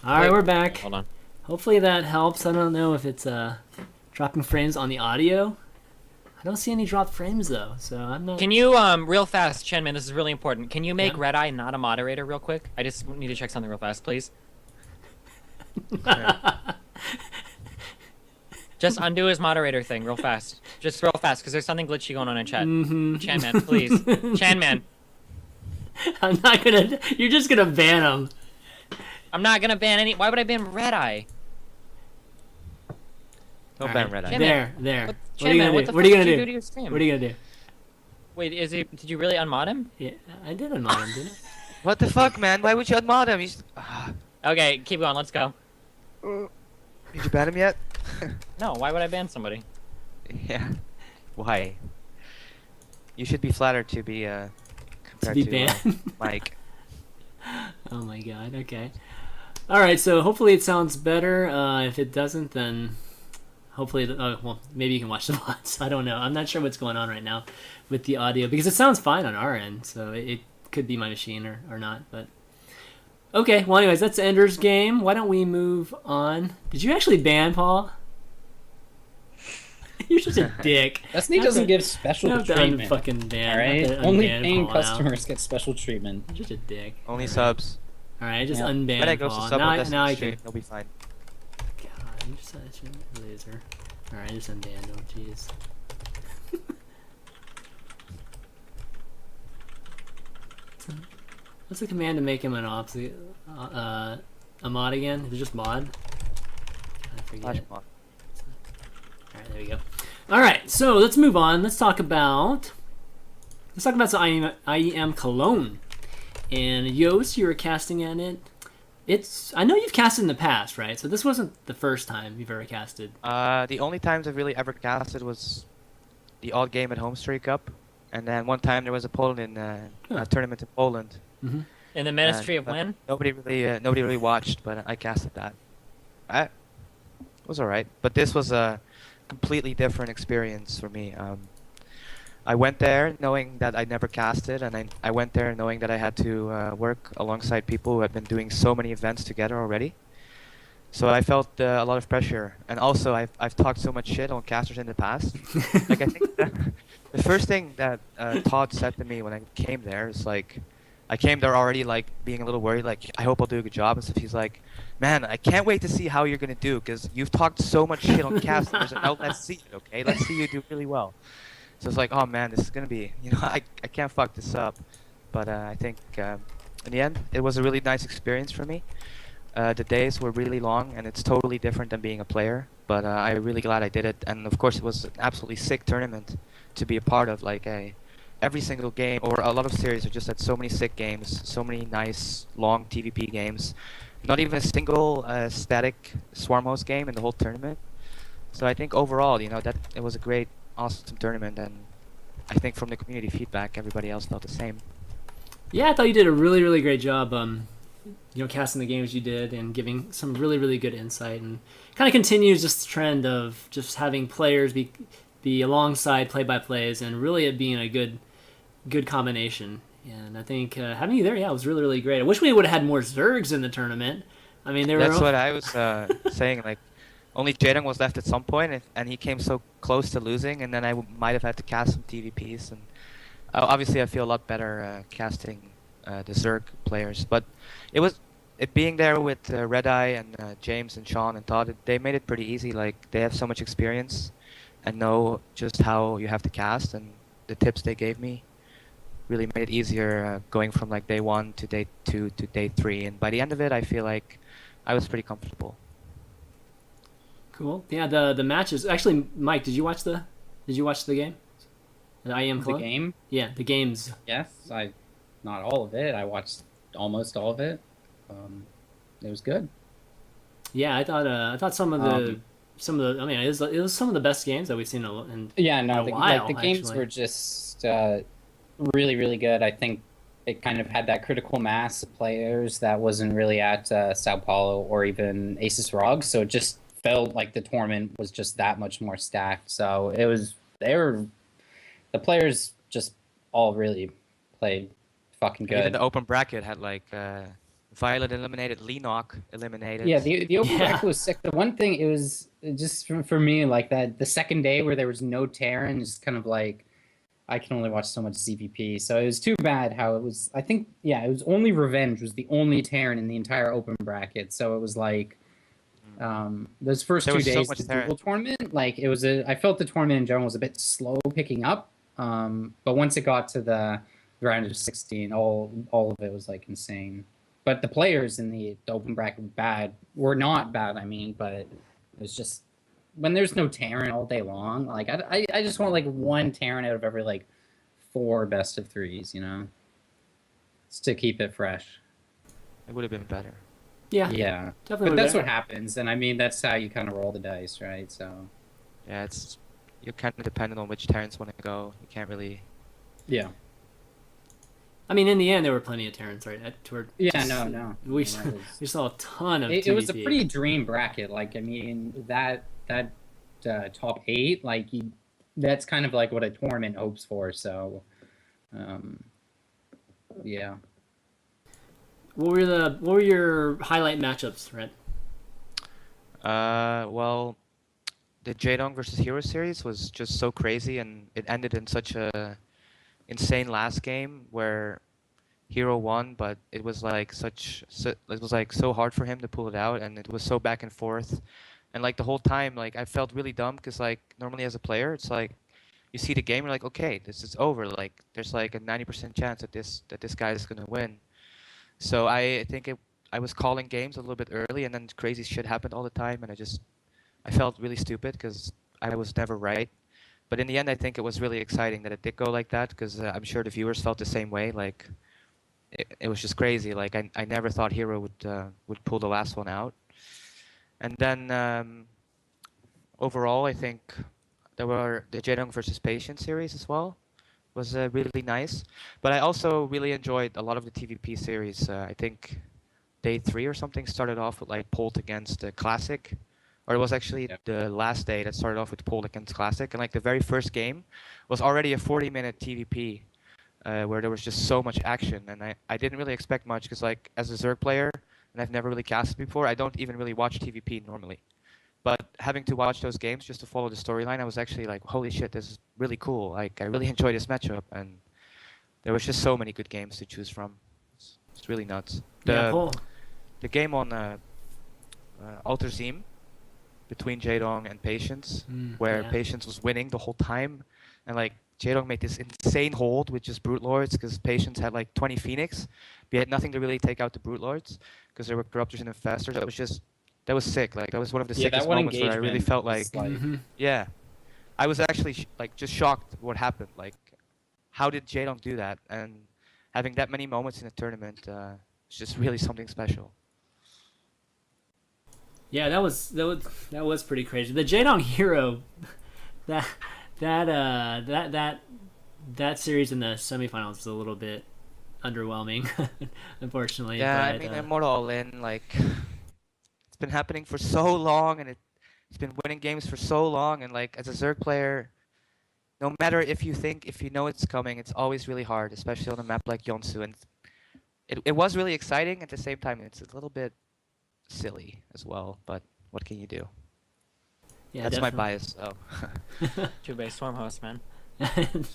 All right, we're back. Hold on. Hopefully that helps. I don't know if it's dropping frames on the audio. I don't see any dropped frames though, so I'm not. Can you real fast, Chenman? This is really important. Can you make Yeah. Red Eye not a moderator real quick? I just need to check something real fast, please. Sure. Just undo his moderator thing real fast. Just real fast, because there's something glitchy going on in chat. Mm-hmm. Chanman, please. Chanman. I'm not gonna. You're just gonna ban him. I'm not gonna ban any. Why would I ban Red Eye? Don't All ban right. Red Eye. Chanman. There. What, What are you Chanman, gonna what do? the What are you fuck gonna did you do? do to your stream? What are you gonna do? Wait, did you really unmod him? Yeah, I did unmod him, didn't What the fuck, man? Why would you unmod him? Okay, keep going. Let's go. Did you ban him yet? No, why would I ban somebody? Yeah. Why? You should be flattered to be I? To compared be to banned. Mike. Oh my god. Okay. All right. So hopefully it sounds better. If it doesn't, then hopefully, well, maybe you can watch the VODs. I don't know. I'm not sure what's going on right now with the audio because it sounds fine on our end. So it could be my machine or not. But okay. Well, anyways, that's Ender's Game. Why don't we move on? Did you actually ban Paul? You're just a dick. Destiny doesn't give special Have to treatment. fucking ban. All right, Have to only unban paying Paul now. customers get special treatment. You're just a dick. Only subs. All right, I just Yeah. unbanned When I goes to Paul. sub Now, on now Destiny I stream, can. he'll be fine. God, you're such a loser. All right, I just unbanned him. Jeez. What's the command to make him an opposite? A mod again? Is it just mod? I forget. Flash It. mod. Alright, there we go. Alright, so let's move on. Let's talk about some IEM Cologne. And Yost, you were casting in it. I know you've casted in the past, right? So this wasn't the first time you've ever casted. The only times I've really ever casted was the odd game at Home Straight Cup, and then one time there was a Poland a tournament in Poland. Mm-hmm. In the Ministry of but When? nobody really watched, but I casted that. It was alright, but this was a completely different experience for me. I went there knowing that I'd never casted, and I went there knowing that I had to work alongside people who had been doing so many events together already. So I felt a lot of pressure, and also I've talked so much shit on casters in the past. Like I think the first thing that Todd said to me when I came there is like, I came there already like being a little worried, like I hope I'll do a good job and stuff. He's like, man, I can't wait to see how you're gonna do because you've talked so much shit on casters, and now let's see it, okay? Let's see you do really well. So it's like, oh man, this is gonna be, I can't fuck this up. But I think in the end, it was a really nice experience for me. The days were really long, and it's totally different than being a player. But I'm really glad I did it, and of course, it was an absolutely sick tournament to be a part of. Like every single game, or a lot of series, are just had so many sick games, so many nice long TVP games. Not even a single static swarm host game in the whole tournament. So I think overall, that it was a great, awesome tournament, and I think from the community feedback, everybody else felt the same. Yeah, I thought you did a really, really great job. Casting the games you did and giving some really, really good insight, and kind of continues this trend of just having players be alongside play-by-plays, and really it being a good combination. And I think having you there, yeah, was really, really great. I wish we would have had more Zergs in the tournament. I mean, That's what I was saying. Like, only Jaden was left at some point, and he came so close to losing, and then I might have had to cast some TVPs. And obviously, I feel a lot better casting the Zerg players. But it being there with Red Eye and James and Sean and Todd, they made it pretty easy. Like, they have so much experience and know just how you have to cast, and the tips they gave me really made it easier going from like day 1 to day 2 to day 3. And by the end of it, I feel like I was pretty comfortable. Cool. Yeah, the matches. Actually, Mike, did you watch the game? The IEM The Cologne? game, Yeah, the games. yes, not all of it. I watched almost all of it. It was good. Yeah, I thought some of the I mean, it was some of the best games that we've seen in Yeah, no, a while, the games actually. were just really, really good. I think it kind of had that critical mass of players that wasn't really at Sao Paulo or even Aces Rog, so it just felt like the tournament was just that much more stacked. So the players just all really played fucking And even good. the open bracket had like Violet eliminated, Leenock eliminated. Yeah, the open Yeah. bracket was sick. The one thing, it was just for me, like that the second day where there was no Terran is kind of like I can only watch so much CVP. So it was too bad how it was. I think, yeah, it was only Revenge was the only Terran in the entire open bracket. So it was like those first There two was so days, much the Terran. dual tournament, like it was I felt the tournament in general was a bit slow picking up. But once it got to the round of 16, all of it was like insane. But the players in the open bracket were not bad. I mean, but it was just when there's no Terran all day long. Like I just want like one Terran out of every like 4 best of 3s, you know, just to keep it fresh. It would have been better. Yeah, Yeah, definitely. but that's would what happens, and I mean that's how you kind of roll the dice, right? So Yeah, you're kind of dependent on which Terrans want to go. You can't really. yeah, I mean, in the end, there were plenty of Terrans, right? yeah, no, We you know, it we saw a ton of. it was a TVP. pretty dream bracket. Like I mean that top 8, like that's kind of like what a tournament hopes for. So, yeah. What were your highlight matchups, Red? Well, the Jaedong versus Hero series was just so crazy, and it ended in such a insane last game where Hero won, but it was like it was like so hard for him to pull it out, and it was so back and forth, and like the whole time, like I felt really dumb because like normally as a player, it's like you see the game, you're like, okay, this is over. Like there's like a 90% chance that this guy is gonna win. So I think I was calling games a little bit early, and then crazy shit happened all the time, and I felt really stupid because I was never right. But in the end, I think it was really exciting that it did go like that because I'm sure the viewers felt the same way. Like it was just crazy. Like I never thought Hero would pull the last one out. And then overall, I think there were the Jaedong versus Patient series as well was really nice. But I also really enjoyed a lot of the TVP series. I think day 3 or something started off with like Polt against Classic, or it was actually Yep. the last day that started off with Polt against Classic, and like the very first game was already a 40-minute TVP where there was just so much action, and I didn't really expect much because like as a Zerg player, and I've never really casted before, I don't even really watch TVP normally. But having to watch those games just to follow the storyline, I was actually like, holy shit, this is really cool. Like I really enjoyed this matchup, and there was just so many good games to choose from. It's really nuts. Yeah, Paul. The game on Alter Zim between Jaedong and Patience, where Yeah. Patience was winning the whole time, and like Jaedong made this insane hold with just Brute Lords because Patience had like 20 Phoenix, but he had nothing to really take out the Brute Lords because there were Corruptors and Infestors. That was sick. Like that was one of the Yeah, that sickest one moments where I really felt engagement like, was Mhm. yeah, I was actually like just shocked what happened. Like, how did Jaedong do that? And having that many moments in a tournament, it's just really something special. Yeah, that was pretty crazy. The Jaedong Hero, that that series in the semifinals was a little bit underwhelming, unfortunately. Yeah, but, I mean, Immortal All In, like, it's been happening for so long, and it's been winning games for so long, and like as a Zerg player, no matter if you know it's coming, it's always really hard, especially on a map like Yonsu, and it was really exciting at the same time. It's a little bit silly as well, but what can you do? yeah, That's my definitely. bias. Oh. Two-base Storm host, man.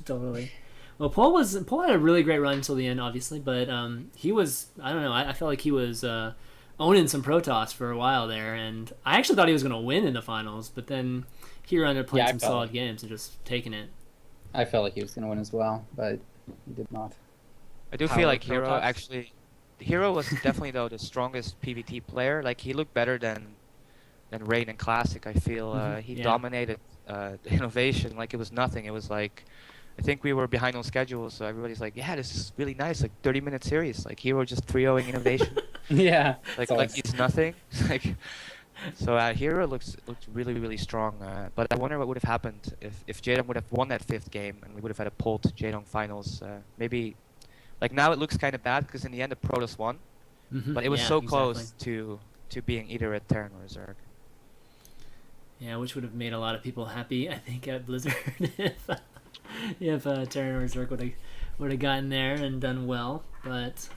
Totally. Well, Paul had a really great run until the end, obviously, but he was, I don't know, I felt like he was owning some Protoss for a while there, and I actually thought he was going to win in the finals, but then he ended up playing Yeah, I some felt solid like- games and just taking it. I felt like he was going to win as well, but he did not. I do Power feel like Hero Protoss. actually. Hero was definitely though the strongest PvT player. Like he looked better than Rain and Classic. I feel he Yeah. dominated the innovation like it was nothing. It was like I think we were behind on schedule, so everybody's like, yeah, this is really nice. Like 30-minute series. Like Hero just 3-0ing innovation. Yeah. like it's like it's nothing. like so Hero looked really really strong. But I wonder what would have happened if Jaedong would have won that 5th game and we would have had a Polt Jaedong finals. Maybe. Like now it looks kind of bad because in the end the Protoss won, but it was Yeah, so exactly. close to being either a Terran or a Zerg. Yeah, which would have made a lot of people happy, I think, at Blizzard if Terran or Zerg would have gotten there and done well. But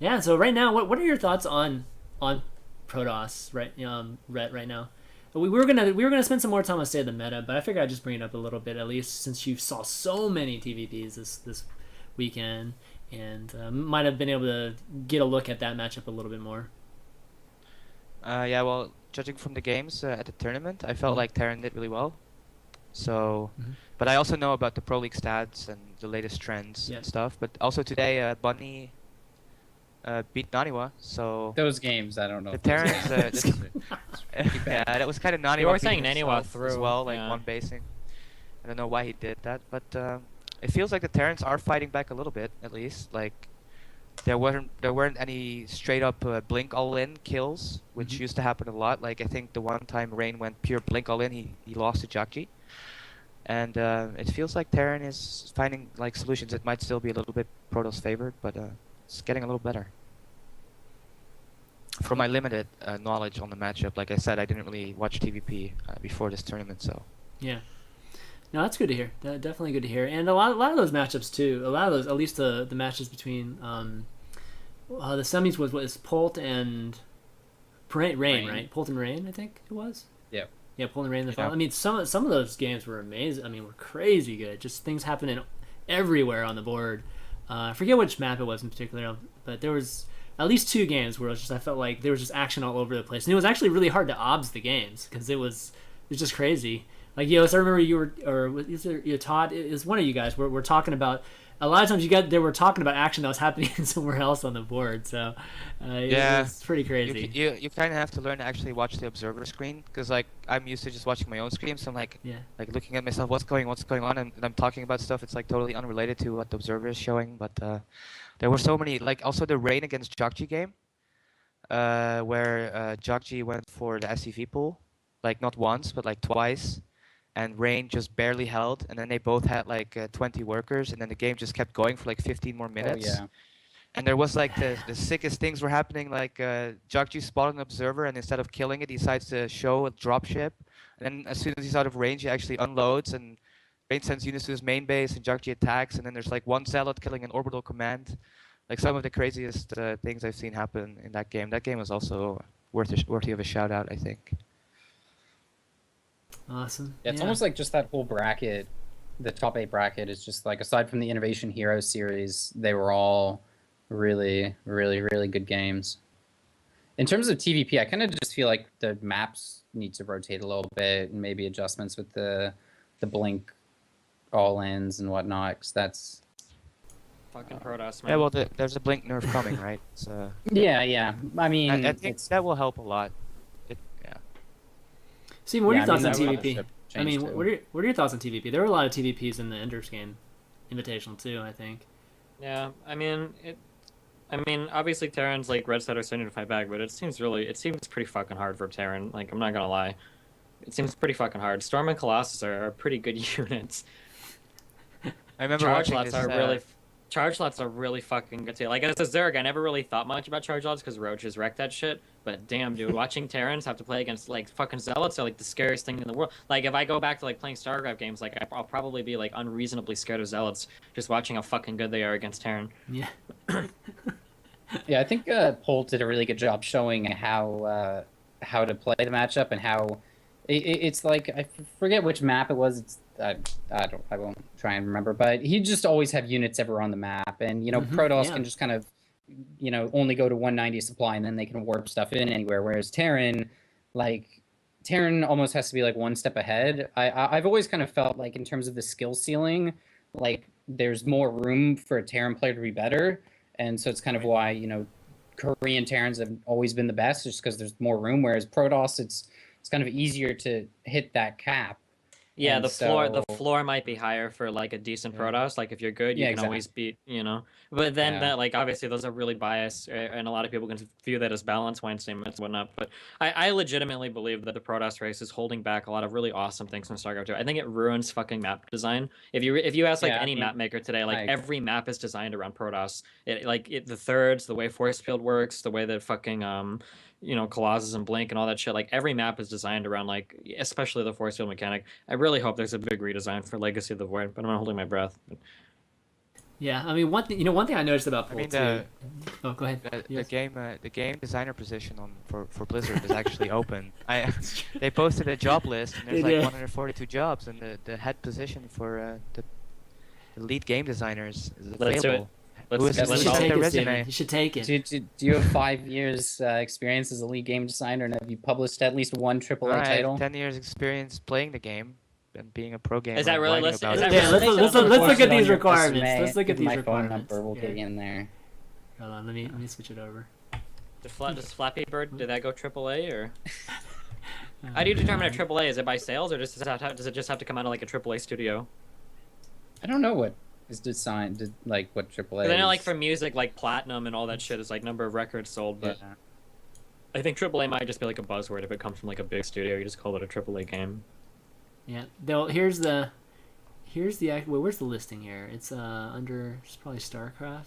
Yeah. So right now, what are your thoughts on Protoss Rhett right now? We were gonna spend some more time on State of the Meta, but I figured I'd just bring it up a little bit at least since you saw so many TVPs this weekend and might have been able to get a look at that matchup a little bit more. Yeah, well, judging from the games at the tournament, I felt like Terran did really well. So, Mhm. but I also know about the Pro League stats and the latest trends Yeah. and stuff. But also today, Bunny beat Naniwa, so Those games, I don't know. the if those Terrans, games- yeah, that was kind of Naniwa You were beating saying Naniwa himself as through, well, like yeah. one basing. I don't know why he did that, but it feels like the Terrans are fighting back a little bit, at least. Like there weren't any straight up blink all in kills, which Mhm. used to happen a lot. Like I think the one time Rain went pure blink all in, he lost to Jakji. And it feels like Terran is finding like solutions. It might still be a little bit Protoss favored, but it's getting a little better. From my limited knowledge on the matchup, like I said, I didn't really watch TVP before this tournament, so. Yeah. No, that's good to hear. Definitely good to hear. And a lot of those matchups too. A lot of those, at least the matches between the semis was Polt and Rain, right? Polt and Rain, I think it was. Yeah. Yeah, Polt and Rain in the Yeah. final. I mean, some of those games were amazing. I mean, were crazy good. Just things happening everywhere on the board. I forget which map it was in particular, but there was at least two games where I felt like there was just action all over the place, and it was actually really hard to obs the games because it was just crazy. Like, so I remember you were, or was it Todd? It was one of you guys. We're talking about a lot of times they were talking about action that was happening somewhere else on the board. So it Yeah. was pretty crazy. You kind of have to learn to actually watch the observer screen, because like I'm used to just watching my own screen, so I'm like Yeah. looking at myself, what's going on, and I'm talking about stuff. It's like totally unrelated to what the observer is showing, but there were so many, like also the Rain against Jogji game, where Jogji went for the SCV pool, like not once but like twice, and Rain just barely held, and then they both had like 20 workers, and then the game just kept going for like 15 more Oh minutes. yeah. And there was like the sickest things were happening, like Jagji spotted an observer, and instead of killing it, he decides to show a dropship. And then as soon as he's out of range, he actually unloads, and Rain sends units to his main base, and Jagji attacks, and then there's like one zealot killing an orbital command. Like some of the craziest things I've seen happen in that game. That game was also worthy of a shout out, I think. Awesome. Yeah, it's almost like just that whole bracket, the top 8 bracket is just like, aside from the Innovation Heroes series, they were all really, really, really good games. In terms of TVP, I kind of just feel like the maps need to rotate a little bit and maybe adjustments with the blink all-ins and whatnot, because that's... Fucking Protoss, man. Yeah, well, there's a blink nerf coming, right? So Yeah. I mean, I think it's... that will help a lot. Yeah. Steven, what are your thoughts on that would TVP? also I change mean, too. what are your thoughts on TVP? There were a lot of TVPs in the Enders game, Invitational too. I think. Yeah, I mean, obviously Terran's like Red Side are starting to fight back, but it seems pretty fucking hard for Terran. Like, I'm not gonna lie, it seems pretty fucking hard. Storm and Colossus are pretty good units. I remember Charge watching lots this. Charge lots are really fucking good too. Like, as a Zerg, I never really thought much about charge lots because Roach has wrecked that shit. But damn, dude, watching Terrans have to play against like fucking Zealots are like the scariest thing in the world. Like, if I go back to like playing StarCraft games, like I'll probably be like unreasonably scared of Zealots just watching how fucking good they are against Terran. Yeah. Yeah, I think Polt did a really good job showing how to play the matchup and how it's like, I forget which map it was. It's I won't try and remember, but he just always have units ever on the map, and Protoss yeah. can just kind of only go to 190 supply, and then they can warp stuff in anywhere. Whereas Terran almost has to be like one step ahead. I've always kind of felt like in terms of the skill ceiling, like there's more room for a Terran player to be better. And so it's kind of why, Korean Terrans have always been the best, just because there's more room. Whereas Protoss, it's kind of easier to hit that cap. Yeah, And the floor might be higher for like a decent Yeah. Protoss. Like, if you're good, you Yeah, can always exactly. beat. But then Yeah. that, like, obviously those are really biased, and a lot of people can view that as balance wine statements and whatnot. But I legitimately believe that the Protoss race is holding back a lot of really awesome things from StarCraft 2. I think it ruins fucking map design. If you ask like Yeah, I any mean, map maker today, like I- every map is designed around Protoss. The thirds, the way force field works, the way that fucking Colossus and Blink and all that shit. Like, every map is designed around, like, especially the force field mechanic. I really hope there's a big redesign for Legacy of the Void, but I'm not holding my breath. Yeah, I mean, one thing I noticed about I Pool mean, 2. Oh, go ahead. the Yes. game designer position for Blizzard is actually open. They posted a job list and there's They like did. 142 jobs, and the head position for the lead game designers is Let's do it. available. Let's- Who is let's You who should all- sent take their it, Steven. resume? You should take it. Do you have 5 years experience as a lead game designer, and have you published at least one AAA I have title? 10 years experience playing the game and being a pro gamer. Is that and really whining listed? about Is it. that Yeah, really let's listed let's on the let's report? look at On these your requirements. resume, Let's look at give these my phone requirements. number. We'll Yeah. get you in there. Hold on, let me switch it over. Does Flappy Bird, did that go AAA or? How do you determine a AAA? Is it by sales, or does it just have to come out of like a AAA studio? I don't know what is designed, like what AAA. 'Cause I know like is. for music, like platinum and all that shit is like number of records sold, but Yeah. I think AAA might just be like a buzzword if it comes from like a big studio. You just call it a AAA game. Yeah. Though where's the where's the listing here? It's it's probably StarCraft.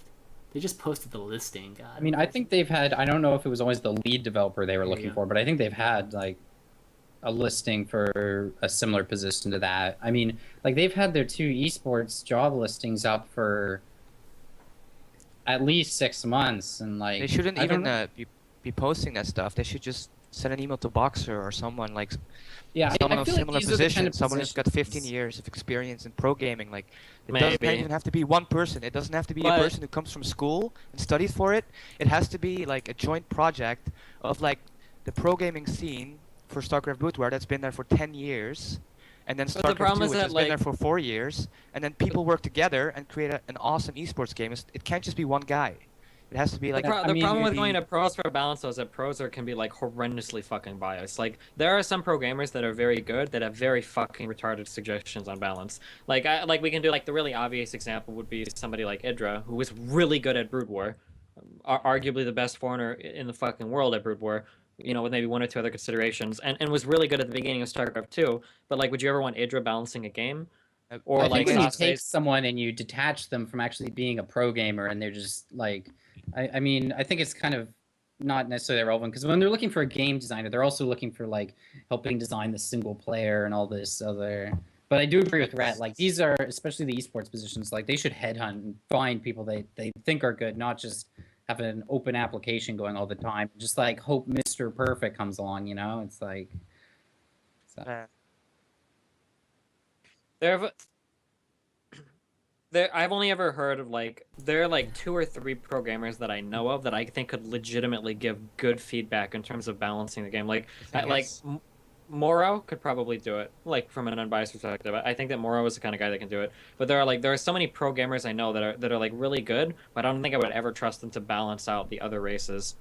They just posted the listing. God. I mean, I think they've had. I don't know if it was always the lead developer they were There you looking go. for, but I think they've had like a listing for a similar position to that. I mean, like they've had their 2 esports job listings up for at least 6 months, and like They shouldn't I don't even know. be posting that stuff. They should just send an email to Boxer or someone like Yeah, someone I of feel like similar these are the position, kind of someone who's got 15 positions- years of experience in pro gaming. Like, it doesn't Maybe. even have to be one person. It doesn't have to be But- a person who comes from school and studies for it. It has to be like a joint project of like the pro gaming scene for StarCraft Bootware that's been there for 10 years, and then But the StarCraft 2, problem is which that, has been there like- for 4 years, and then people work together and create an awesome esports game. It can't just be one guy. It has to be like The I mean, problem with the- going to pros for balance though is that can be like horrendously fucking biased. Like there are some programmers that are very good that have very fucking retarded suggestions on balance. Like we can do like the really obvious example would be somebody like Idra, who was really good at Brood War, arguably the best foreigner in the fucking world at Brood War. You know, with maybe 1 or 2 other considerations, and was really good at the beginning of StarCraft 2. But like, would you ever want Idra balancing a game? Or I like think when you Sasuke's- take someone and you detach them from actually being a pro gamer, and they're just like, I mean, I think it's kind of not necessarily relevant, because when they're looking for a game designer, they're also looking for like helping design the single player and all this other. But I do agree with Rhett. Like these are, especially the esports positions, like they should headhunt and find people they think are good, not just have an open application going all the time. Just like hope Mr. Perfect comes along, you know? It's like. So. I've only ever heard of like there are like 2 or 3 programmers that I know of that I think could legitimately give good feedback in terms of balancing the game. Like Moro could probably do it, like from an unbiased perspective. I think that Moro is the kind of guy that can do it. But there are so many pro gamers I know that are like really good, but I don't think I would ever trust them to balance out the other races.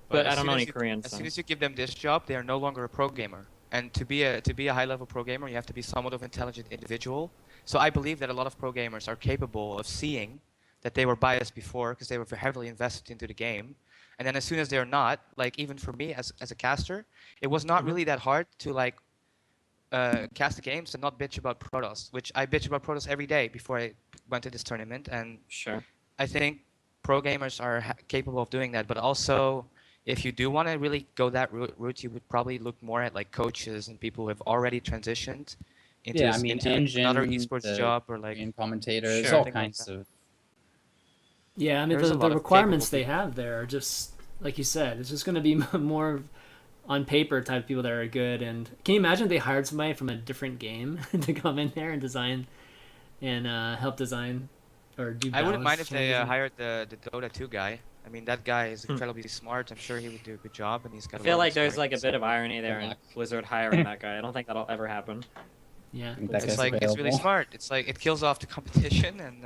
But I as don't soon know as any you- Koreans. As so- soon as you give them this job, they are no longer a pro gamer. And to be a high level pro gamer, you have to be somewhat of an intelligent individual. So I believe that a lot of pro gamers are capable of seeing that they were biased before because they were heavily invested into the game. And then as soon as they're not, like even for me as a caster, it was not really that hard to like cast the games and not bitch about Protoss, which I bitch about Protoss every day before I went to this tournament. And Sure. I think pro gamers are capable of doing that. But also, if you do want to really go that route, you would probably look more at like coaches and people who have already transitioned into, Yeah, I mean, into engine, another esports the job or like and commentators, Sure. all Something like kinds of. Yeah, I mean There's a the lot of requirements capable they have there are just like you said. It's just going to be more on paper type of people that are good. And can you imagine if they hired somebody from a different game to come in there and design and help design or do? I wouldn't mind balance if they changes? hired the Dota 2 guy. I mean, that guy is incredibly smart. I'm sure he would do a good job, and he's got. I feel like there's like a experience. bit of irony there in Blizzard hiring that guy. I don't think that'll ever happen. Yeah, I think that It's guy's like it's really available. smart. It's like it kills off the competition and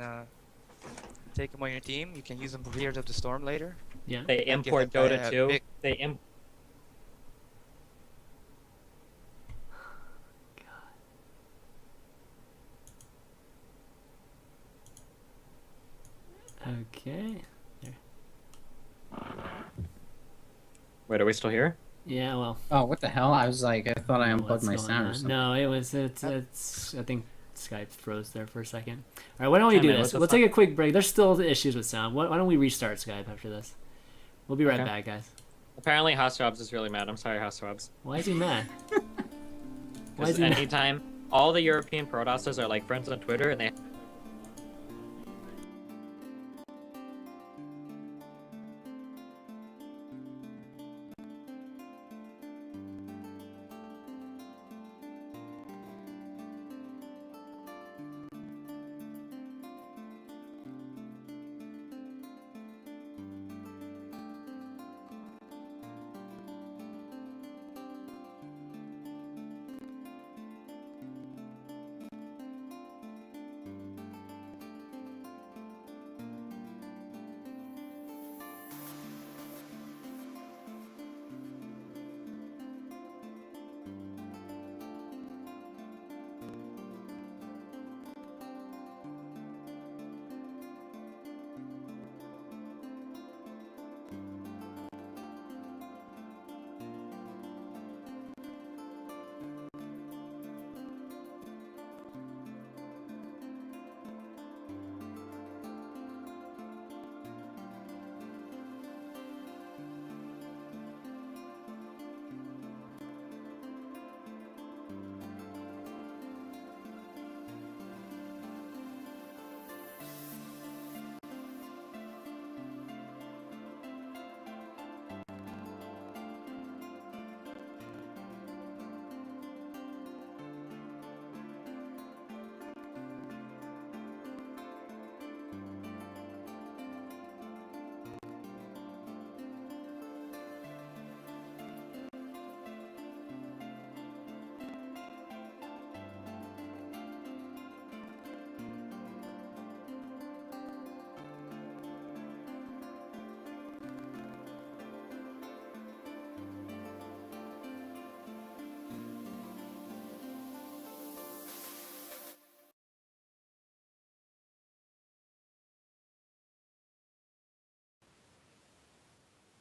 take them on your team. You can use them for Heroes of the Storm later. yeah. They give import that guy Dota a 2. big- They Okay. Wait, are we still here? Yeah. Well. Oh, what the hell? I was like, I thought I what's unplugged my going sound or on? something. No, it's. I think Skype froze there for a second. All right, why don't we Hey, do man, this? what the We'll fuck? take a quick break. There's still issues with sound. Why don't we restart Skype after this? We'll be right Okay. back, guys. Apparently, House Jobs is really mad. I'm sorry, House Jobs. Why is he mad? Why is Because he mad? anytime all the European Protosters are like friends on Twitter and they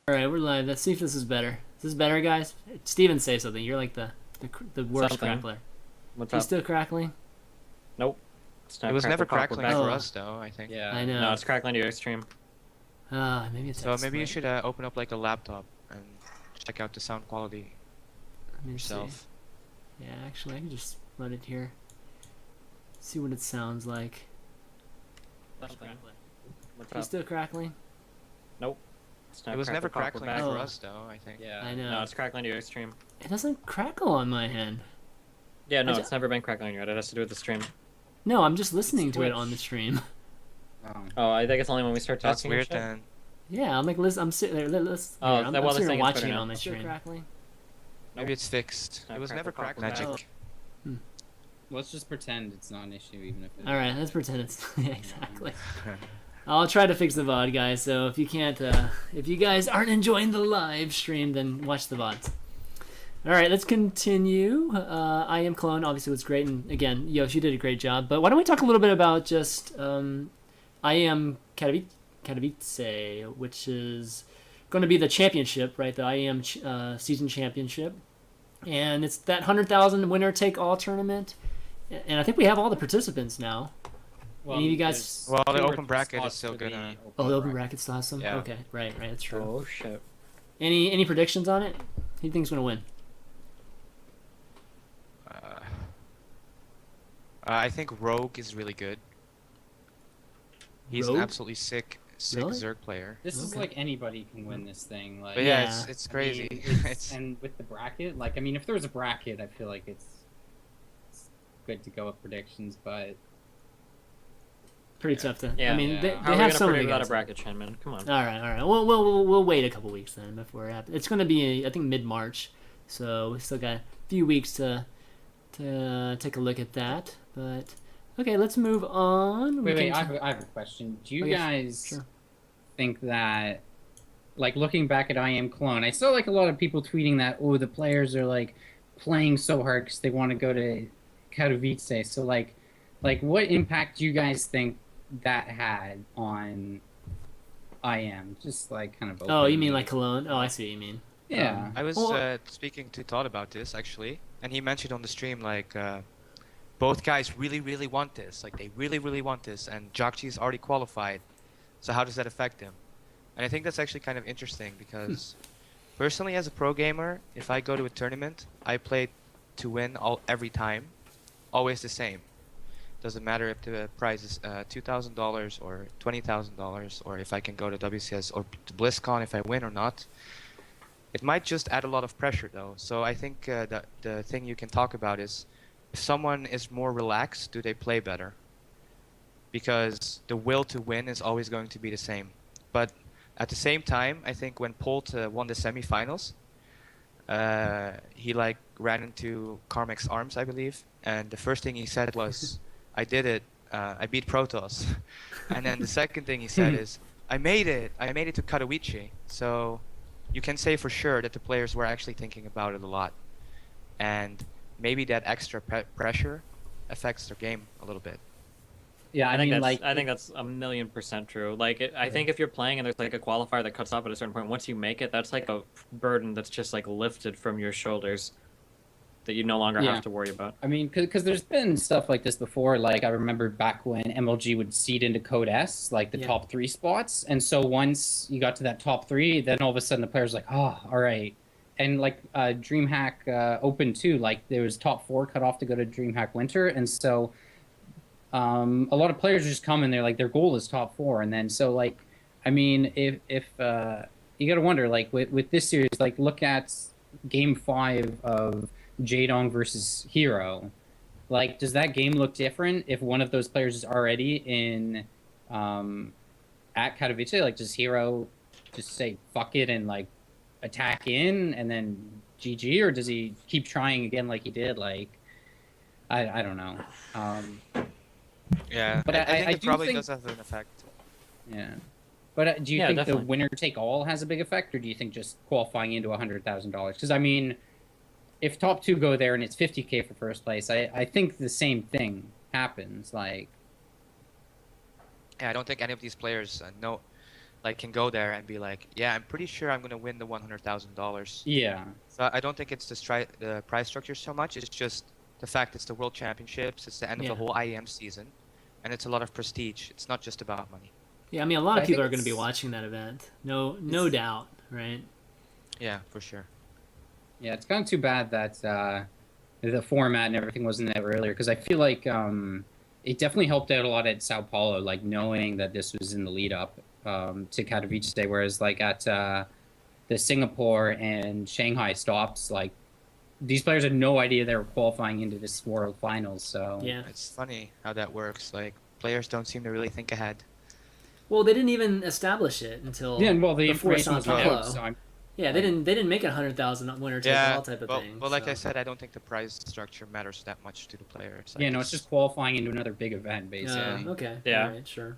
All right, we're live. Let's see if this is better. Is this better, guys? Steven, say something. You're like the worst Something. crackler. What's He's up? still crackling? Nope. It's not It was never crackle crackling back. Oh. for us though, I think. Yeah. I know. No, it's crackling to your extreme. Maybe it's So that maybe you split. should open up like a laptop and check out the sound quality Let me see. yourself. Yeah, actually, I can just run it here. See what it sounds like. Something. What's He's up? still crackling? It's not It was never crackle crackling back. for Oh. us though, I think. Yeah. I know. No, it's crackling to your extreme. It doesn't crackle on my end. Yeah, no, I ju- it's never been crackling yet. It has to do with the stream. No, I'm just listening to it Switch. on the stream. Oh. Oh, I think it's only when we start talking. That's weird and shit. then. Yeah, I'm like, listen, I'm sitting there. Oh, I'm well, sitting this there thing is watching better it now. on my Still stream. crackling? Maybe it's fixed. Not It was never crackle, crackling. magic. Let's just pretend it's not an issue, even if. All right, let's pretend it's yeah, exactly. I'll try to fix the VOD, guys. So if you can't, if you guys aren't enjoying the live stream, then watch the VODs. All right, let's continue. IEM Cologne obviously was great, and again, Yosh, you did a great job. But why don't we talk a little bit about just IEM Katowice, which is going to be the championship, right? The IEM season championship, and it's that 100,000 winner take all tournament. And I think we have all the participants now. Any of you guys- Well, the there's 2 or open 3 bracket is spots still for good, the huh? Oh, the open bracket still has some. Yeah. Okay, right, that's true. Oh shit. Any predictions on it? Who do you think's gonna win? I think Rogue is really good. He's Rogue? an absolutely sick Really? Zerg player. This is Okay. like anybody can win this thing. Like, But yeah, Yeah. it's I crazy. mean, it's- It's and with the bracket, like, I mean, if there was a bracket, I feel like it's good to go with predictions, but Pretty tough to. Yeah. I mean, Yeah. they How are we have gonna some of the predict without a guys. bracket, Chan, Come on. All right. We'll wait a couple weeks then before it happens. It's gonna be I think mid-March, so we still got a few weeks to take a look at that. But okay, let's move on. We wait, can I have a question. Do you Okay, guys sure. think that, like, looking back at IEM Cologne, I saw like a lot of people tweeting that, oh, the players are like playing so hard because they want to go to Katowice. So like what impact do you guys think that had on IEM? Just like kind of. Oh, you mean openly. like Cologne? Oh, I see what you mean. Yeah. I was Well- speaking to Todd about this actually, and he mentioned on the stream like both guys really, really want this. Like they really, really want this, and Jokchi's already qualified. So how does that affect him? And I think that's actually kind of interesting because personally, as a pro gamer, if I go to a tournament, I play to win every time, always the same. Doesn't matter if the prize is $2,000 or $20,000, or if I can go to WCS or to BlizzCon if I win or not. It might just add a lot of pressure though. So I think that the thing you can talk about is if someone is more relaxed, do they play better? Because the will to win is always going to be the same. But at the same time, I think when Polt won the semifinals, he like ran into Carmack's arms, I believe, and the first thing he said was, "I did it. I beat Protoss." And then the second thing he said is, "I made it. I made it to Katowice." So you can say for sure that the players were actually thinking about it a lot, and maybe that extra pressure affects their game a little bit. Yeah, I think mean, that's like, I think that's 1,000,000% true. Like, I think if you're playing and there's like a qualifier that cuts off at a certain point, once you make it, that's like a burden that's just like lifted from your shoulders that you no longer Yeah. have to worry about. I mean, because there's been stuff like this before. Like, I remember back when MLG would seed into Code S, like the Yeah. top 3 spots. And so once you got to that top 3, then all of a sudden the player's like, oh, all right. And like DreamHack Open too, like there was top 4 cut off to go to DreamHack Winter. And so a lot of players just come and they're like, their goal is top 4. And then so like, I mean, if you got to wonder, like with this series, like look at game 5 of Jaedong versus Hero. Like, does that game look different if one of those players is already in at Katowice? Like, does Hero just say fuck it and like attack in and then GG, or does he keep trying again like he did? Like, I don't know. Yeah, But I I think it do probably think- does have an effect. Yeah. But do you Yeah, think definitely. the winner take all has a big effect, or do you think just qualifying into $100,000? Because I mean, if top 2 go there and it's 50K for first place, I think the same thing happens. Like, Yeah, I don't think any of these players know. like can go there and be like, yeah, I'm pretty sure I'm gonna win the $100,000. Yeah. So I don't think it's the prize structure so much. It's just the fact it's the World Championships. It's the end of Yeah. the whole IEM season, and it's a lot of prestige. It's not just about money. Yeah, I mean, a lot of I people think are going to be it's- watching that event. No doubt, right? Yeah, for sure. Yeah, it's kind of too bad that the format and everything wasn't there earlier, because I feel like it definitely helped out a lot at Sao Paulo, like knowing that this was in the lead up to Katowice, whereas like at the Singapore and Shanghai stops, like these players had no idea they were qualifying into this World Finals. So Yeah. It's funny how that works. Like players don't seem to really think ahead. Well, they didn't even establish it until yeah, and well, the before information Sao was Paulo. out, so I'm Yeah, they didn't make it 100,000 winner take all type of thing. But like so. I said, I don't think the prize structure matters that much to the players. yeah, no, it's just qualifying into another big event, basically. Okay. Yeah. All right, sure.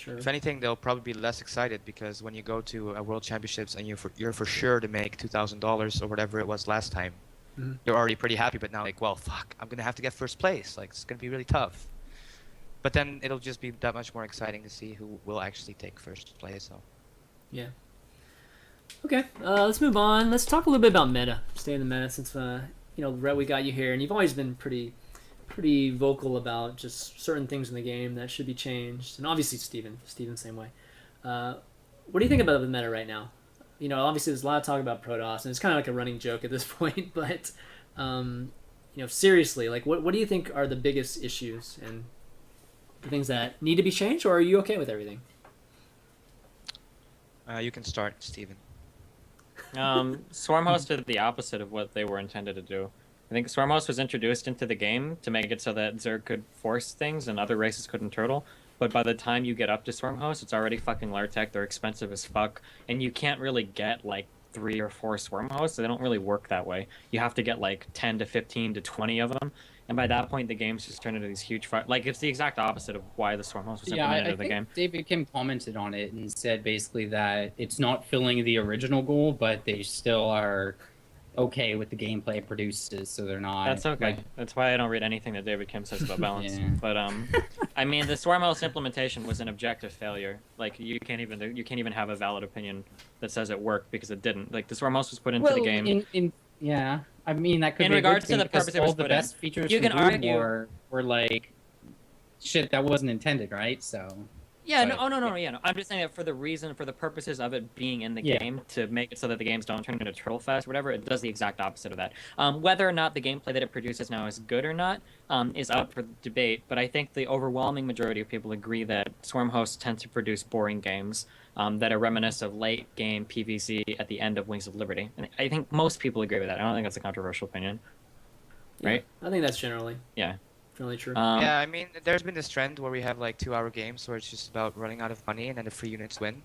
If anything, they'll probably be less excited because when you go to a World Championships and you're for sure to make $2,000 or whatever it was last time, Mhm. you're already pretty happy. But now, like, well, fuck, I'm gonna have to get first place. Like, it's gonna be really tough. But then it'll just be that much more exciting to see who will actually take first place. So. Yeah. Okay, let's move on. Let's talk a little bit about meta. Stay in the meta since Rhett, we got you here, and you've always been pretty vocal about just certain things in the game that should be changed, and obviously Steven, same way. What do you think about the meta right now? Obviously there's a lot of talk about Protoss, and it's kind of like a running joke at this point. But seriously, like what do you think are the biggest issues and the things that need to be changed, or are you okay with everything? You can start, Steven. Swarmhost did the opposite of what they were intended to do. I think Swarmhost was introduced into the game to make it so that Zerg could force things and other races couldn't turtle. But by the time you get up to Swarmhost, it's already fucking Lartech. They're expensive as fuck, and you can't really get like 3 or 4 Swarmhosts. They don't really work that way. You have to get like 10 to 15 to 20 of them, and by that point, the game's just turned into these huge like it's the exact opposite of why the Swarmhost was Yeah, implemented I into the game. think David Kim commented on it and said basically that it's not filling the original goal, but they still are okay with the gameplay it produces, so they're not. That's okay. Like, That's why I don't read anything that David Kim says about balance. Yeah. But I mean, the Swarmhouse implementation was an objective failure. Like you can't even have a valid opinion that says it worked because it didn't. Like the Swarmhouse was put into the game. Yeah, I mean that could In be regards a to good the thing, because purpose it was all the put in. best features You from can Brood argue- War were like shit that wasn't intended, right? So Yeah, But, no. For the purposes of it being in the Yeah. game, to make it so that the games don't turn into troll fest, whatever, it does the exact opposite of that. Whether or not the gameplay that it produces now is good or not is up for debate, but I think the overwhelming majority of people agree that Swarm hosts tend to produce boring games that are reminiscent of late game PvZ at the end of Wings of Liberty. And I think most people agree with that. I don't think that's a controversial opinion. Right? I think that's generally Yeah. true. Yeah, I mean, there's been this trend where we have like 2-hour games where it's just about running out of money and then the free units win.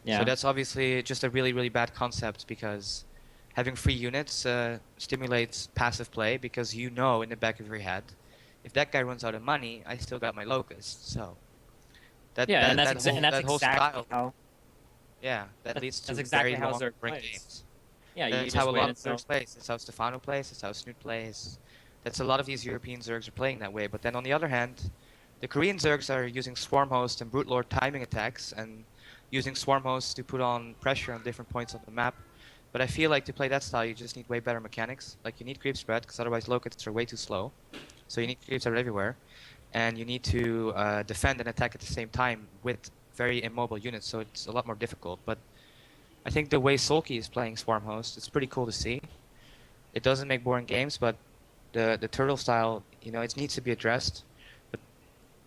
Yeah. So that's obviously just a really, really bad concept because having free units stimulates passive play because you know in the back of your head, if that guy runs out of money, I still got my locust. So that and that that's whole, and that's that whole exactly style, how. yeah, that leads to That's exactly very how long Zerg ranked plays. games. Yeah, you That's just how a wait lot of until. Zergs plays. That's how Stefano plays. That's how Snoot plays. That's a lot of these European Zergs are playing that way. But then on the other hand, the Korean Zergs are using Swarm Host and Brute Lord timing attacks and using Swarm Host to put on pressure on different points on the map. But I feel like to play that style, you just need way better mechanics. Like you need creep spread because otherwise locusts are way too slow. So you need creeps are everywhere, and you need to defend and attack at the same time with very immobile units. So it's a lot more difficult. But I think the way Sulky is playing Swarm Host, it's pretty cool to see. It doesn't make boring games, but the turtle style, it needs to be addressed.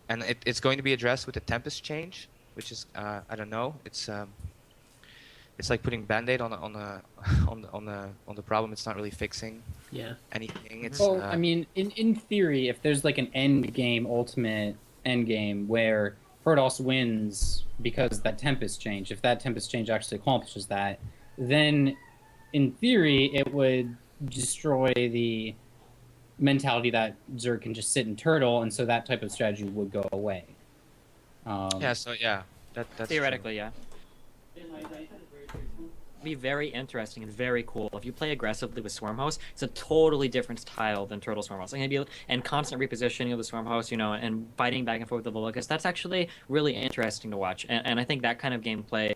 And it's going to be addressed with the Tempest change, which is I don't know. It's like putting Band-Aid on the problem. It's not really fixing Yeah. anything. It's well, I mean, in theory, if there's like an end game, ultimate end game where Protoss wins because that Tempest change, if that Tempest change actually accomplishes that, then in theory it would destroy the mentality that Zerg can just sit and turtle, and so that type of strategy would go away. that's Theoretically, yeah. be very interesting and very cool. If you play aggressively with Swarm Host, it's a totally different style than Turtle Swarm Host. And constant repositioning of the Swarm Host, and fighting back and forth with the Volocus. That's actually really interesting to watch. And I think that kind of gameplay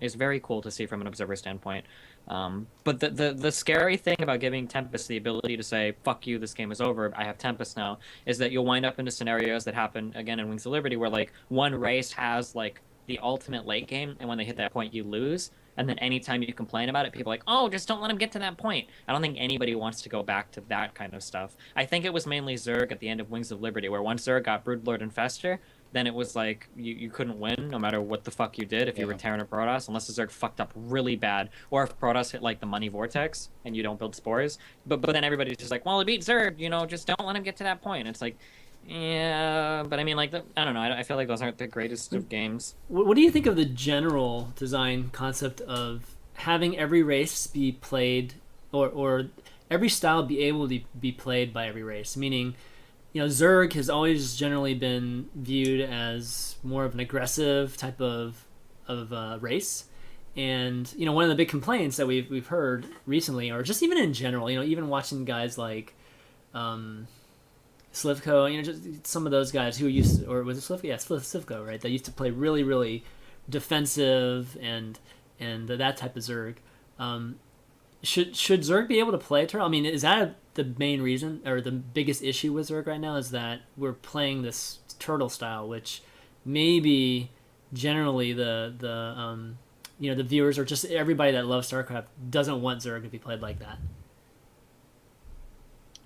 is very cool to see from an observer standpoint. But the scary thing about giving Tempest the ability to say, fuck you, this game is over, I have Tempest now, is that you'll wind up into scenarios that happen again in Wings of Liberty where like one race has like the ultimate late game, and when they hit that point you lose, and then anytime you complain about it, people are like, oh, just don't let him get to that point. I don't think anybody wants to go back to that kind of stuff. I think it was mainly Zerg at the end of Wings of Liberty, where once Zerg got Broodlord and Fester, then it was like you couldn't win no matter what the fuck you did if you were Terran or Protoss, unless the Zerg fucked up really bad, or if Protoss hit like the money vortex and you don't build spores. But then everybody's just like, well, it beat Zerg, just don't let him get to that point. It's like, yeah, but I mean, like, I don't know. I feel like those aren't the greatest of games. What do you think of the general design concept of having every race be played, or every style be able to be played by every race? Meaning, Zerg has always generally been viewed as more of an aggressive type of race. And, one of the big complaints that we've heard recently, or just even in general, even watching guys like Slivko, just some of those guys who used to, or was it Slivko? Yeah, Slivko, right? That used to play really, really defensive and that type of Zerg. Should Zerg be able to play Turtle? I mean, is that the main reason, or the biggest issue with Zerg right now, is that we're playing this Turtle style, which maybe generally the viewers, or just everybody that loves StarCraft, doesn't want Zerg to be played like that.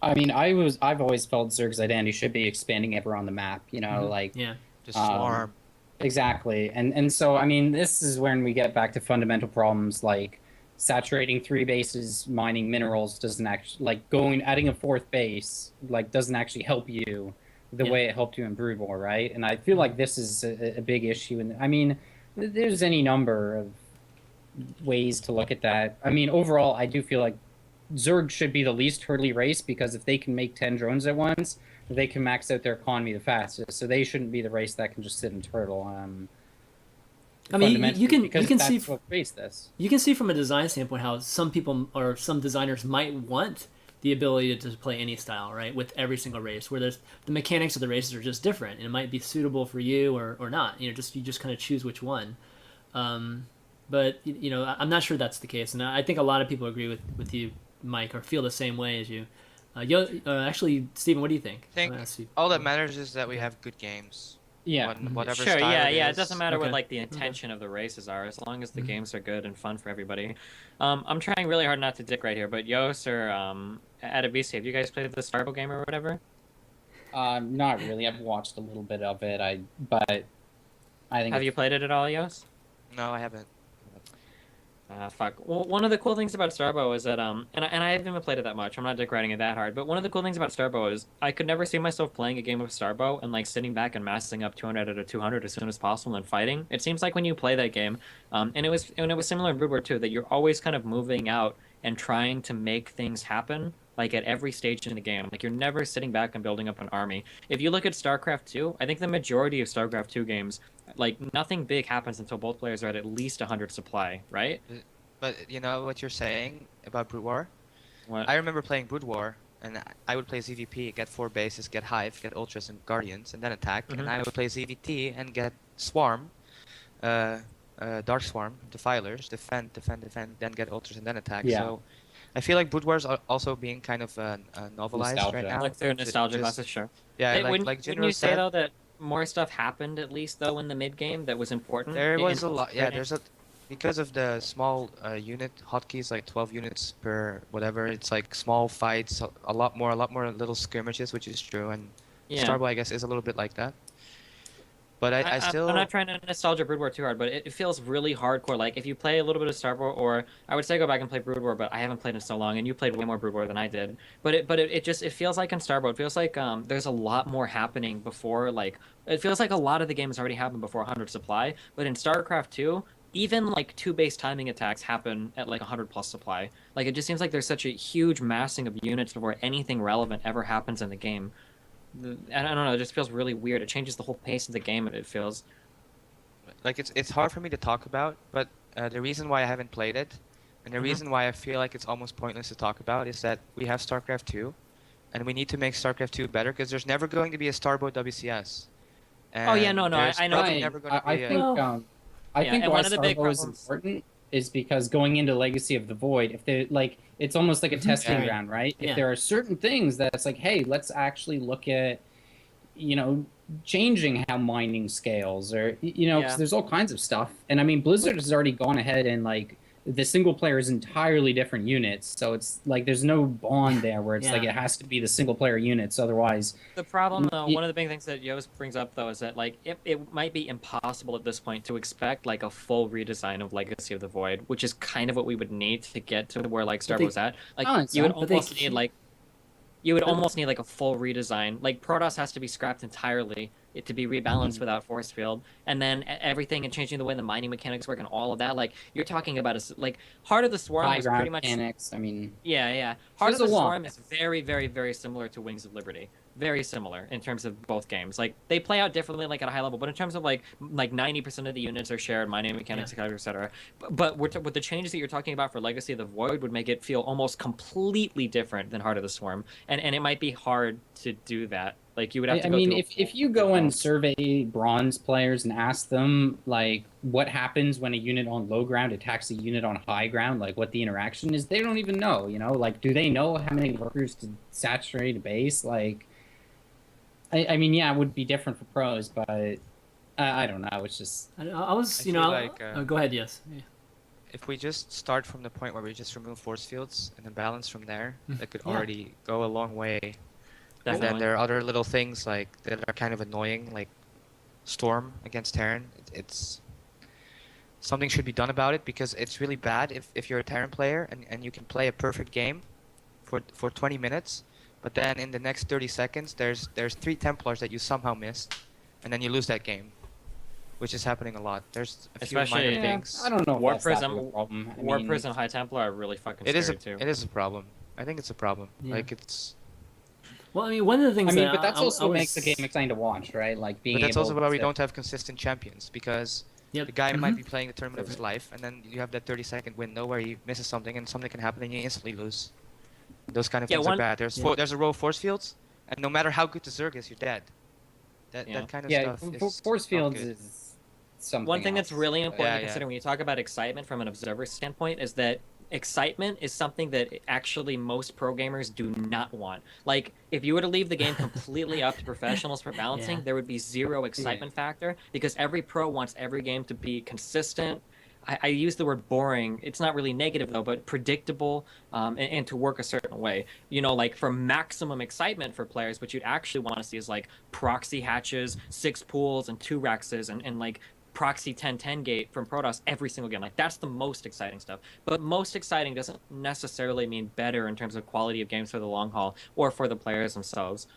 I mean, I've always felt Zerg's identity should be expanding ever on the map. Like just swarm. Exactly, and so I mean, this is when we get back to fundamental problems like saturating 3 bases, mining minerals doesn't actually, like, adding a 4th base doesn't actually help you the way it helped you in Brood War, right? And I feel like this is a big issue. And I mean, there's any number of ways to look at that. I mean, overall, I do feel like Zerg should be the least hurdly race, because if they can make 10 drones at once, they can max out their economy the fastest. So they shouldn't be the race that can just sit in Turtle. I mean, you can see what creates this. You can see from a design standpoint how some people, or some designers, might want the ability to play any style, right, with every single race, where the mechanics of the races are just different, and it might be suitable for you or not. You just kind of choose which one. But I'm not sure that's the case, and I think a lot of people agree with you, Mike, or feel the same way as you. Actually, Steven, what do you think? I think all that matters is that we have good games. Yeah. Whatever Sure, style yeah. is. It doesn't matter what like the intention of the races are, as long as the games are good and fun for everybody. I'm trying really hard not to dick right here, but Yos or Adebisi, have you guys played the Starbo game or whatever? Not really. I've watched a little bit of it. But I think. Have you played it at all, Yos? No, I haven't. Fuck. Well, one of the cool things about Starbo is that, and I haven't even played it that much. I'm not dick riding it that hard. But one of the cool things about Starbo is I could never see myself playing a game of Starbo and like sitting back and massing up 200 out of 200 as soon as possible and fighting. It seems like when you play that game, and it was similar in Brood War too, that you're always kind of moving out and trying to make things happen. Like at every stage in the game, like you're never sitting back and building up an army. If you look at StarCraft 2, I think the majority of StarCraft 2 games, like nothing big happens until both players are at least 100 supply, right? But you know what you're saying about Brood War? What? I remember playing Brood War, and I would play ZVP, get 4 bases, get Hive, get Ultras and Guardians, and then attack. And I would play ZVT and get Swarm, Dark Swarm, Defilers, defend, then get Ultras and then attack. Yeah. So I feel like Brood Wars are also being kind of novelized Nostalgia. right now. Like they're nostalgia Just- classes, sure. Yeah, Hey, like wouldn't General you say said, though that more stuff happened at least though in the mid game that was important? there in- was a lot. Yeah, there's because of the small unit hotkeys, like 12 units per whatever. It's like small fights, a lot more little skirmishes, which is true. And Yeah. Starboy, I guess, is a little bit like that. But I still. I'm not trying to nostalgia Brood War too hard, but it feels really hardcore. Like if you play a little bit of Star War, or I would say go back and play Brood War, but I haven't played in so long, and you played way more Brood War than I did. But it feels like in Star War, it feels like there's a lot more happening before. Like it feels like a lot of the game has already happened before 100 supply. But in StarCraft 2, even like 2 base timing attacks happen at like 100 plus supply. Like it just seems like there's such a huge massing of units before anything relevant ever happens in the game. I don't know. It just feels really weird. It changes the whole pace of the game. It feels. Like it's hard for me to talk about, but the reason why I haven't played it And the reason why I feel like it's almost pointless to talk about is that we have StarCraft 2, and we need to make StarCraft 2 better because there's never going to be a Starboard WCS. Oh, yeah, And no, there's I know. probably Right. never going to I be a... think Well, I Yeah, think and why one of the big Starbow is problems- important is because going into Legacy of the Void, if they're like, it's almost like a testing Yeah. ground, right? Yeah. If there are certain things that's like, hey, let's actually look at, changing how mining scales, or because Yeah. there's all kinds of stuff. And I mean, Blizzard has already gone ahead and like the single player is entirely different units, so it's like there's no bond there where it's like Yeah. it has to be the single player units, otherwise. The problem, though, Y- one of the big things that Yost brings up, though, is that like it might be impossible at this point to expect like a full redesign of Legacy of the Void, which is kind of what we would need to get to where like But Starbo's at. Like Balance, you would huh? But almost need like you would But- almost need like a full redesign. Like Protoss has to be scrapped entirely it to be rebalanced without force field, and then everything and changing the way the mining mechanics work and all of that. Like you're talking about like Heart of the Swarm High was ground pretty much mechanics. I mean, yeah. Heart of There's the a lot. Swarm is very, very, very similar to Wings of Liberty. Very similar in terms of both games. Like they play out differently, like at a high level, but in terms of like 90% of the units are shared, mining mechanics, etc., etc. But with the changes that you're talking about for Legacy of the Void would make it feel almost completely different than Heart of the Swarm, and it might be hard to do that. Like you would have to. I go mean, through a if full you go and rebalance. survey bronze players and ask them like what happens when a unit on low ground attacks a unit on high ground, like what the interaction is, they don't even know. Like do they know how many workers to saturate a base? Like, I mean, yeah, it would be different for pros, but I don't know. It's just I was, I you feel know, like, go ahead. Yes. Yeah. If we just start from the point where we just remove force fields and then balance from there, that could Yeah. already go a long way. And then Definitely. there are other little things like that are kind of annoying, like Storm against Terran. It's something should be done about it because it's really bad if you're a Terran player and you can play a perfect game for 20 minutes, but then in the next 30 seconds there's 3 Templars that you somehow missed, and then you lose that game, which is happening a lot. There's a few Especially- minor Yeah, things. I don't know. If War that's that Prism- big a problem. I War mean, Prison High Templar are really fucking It scary is too. it is a problem. I think it's a problem. Yeah. Like it's. Well, I mean, one of the things. I mean, that but that's also I what was- makes the game exciting to watch, right? Like being But that's able also why we to- don't have consistent champions because Yep. the guy might Mhm. be playing the tournament of his life, and then you have that 30-second window where he misses something and something can happen and you instantly lose. Those kind of Yeah, things one- are bad. There's Yeah. there's a row of force fields, and no matter how good the Zerg is, you're dead. That Yeah. that kind of Yeah, stuff is force not fields good. is something. One thing that's else. really important Yeah, to yeah. consider when you talk about excitement from an observer standpoint is that excitement is something that actually most pro gamers do not want. Like, if you were to leave the game completely up to professionals for balancing, Yeah. there would be zero excitement factor because every pro wants every game to be consistent. I use the word boring. It's not really negative though, but predictable, and to work a certain way. Like for maximum excitement for players, what you'd actually want to see is like proxy hatches, 6 pools, and 2 Rexes, and like proxy 10-10 gate from Protoss every single game. Like that's the most exciting stuff. But most exciting doesn't necessarily mean better in terms of quality of games for the long haul or for the players themselves.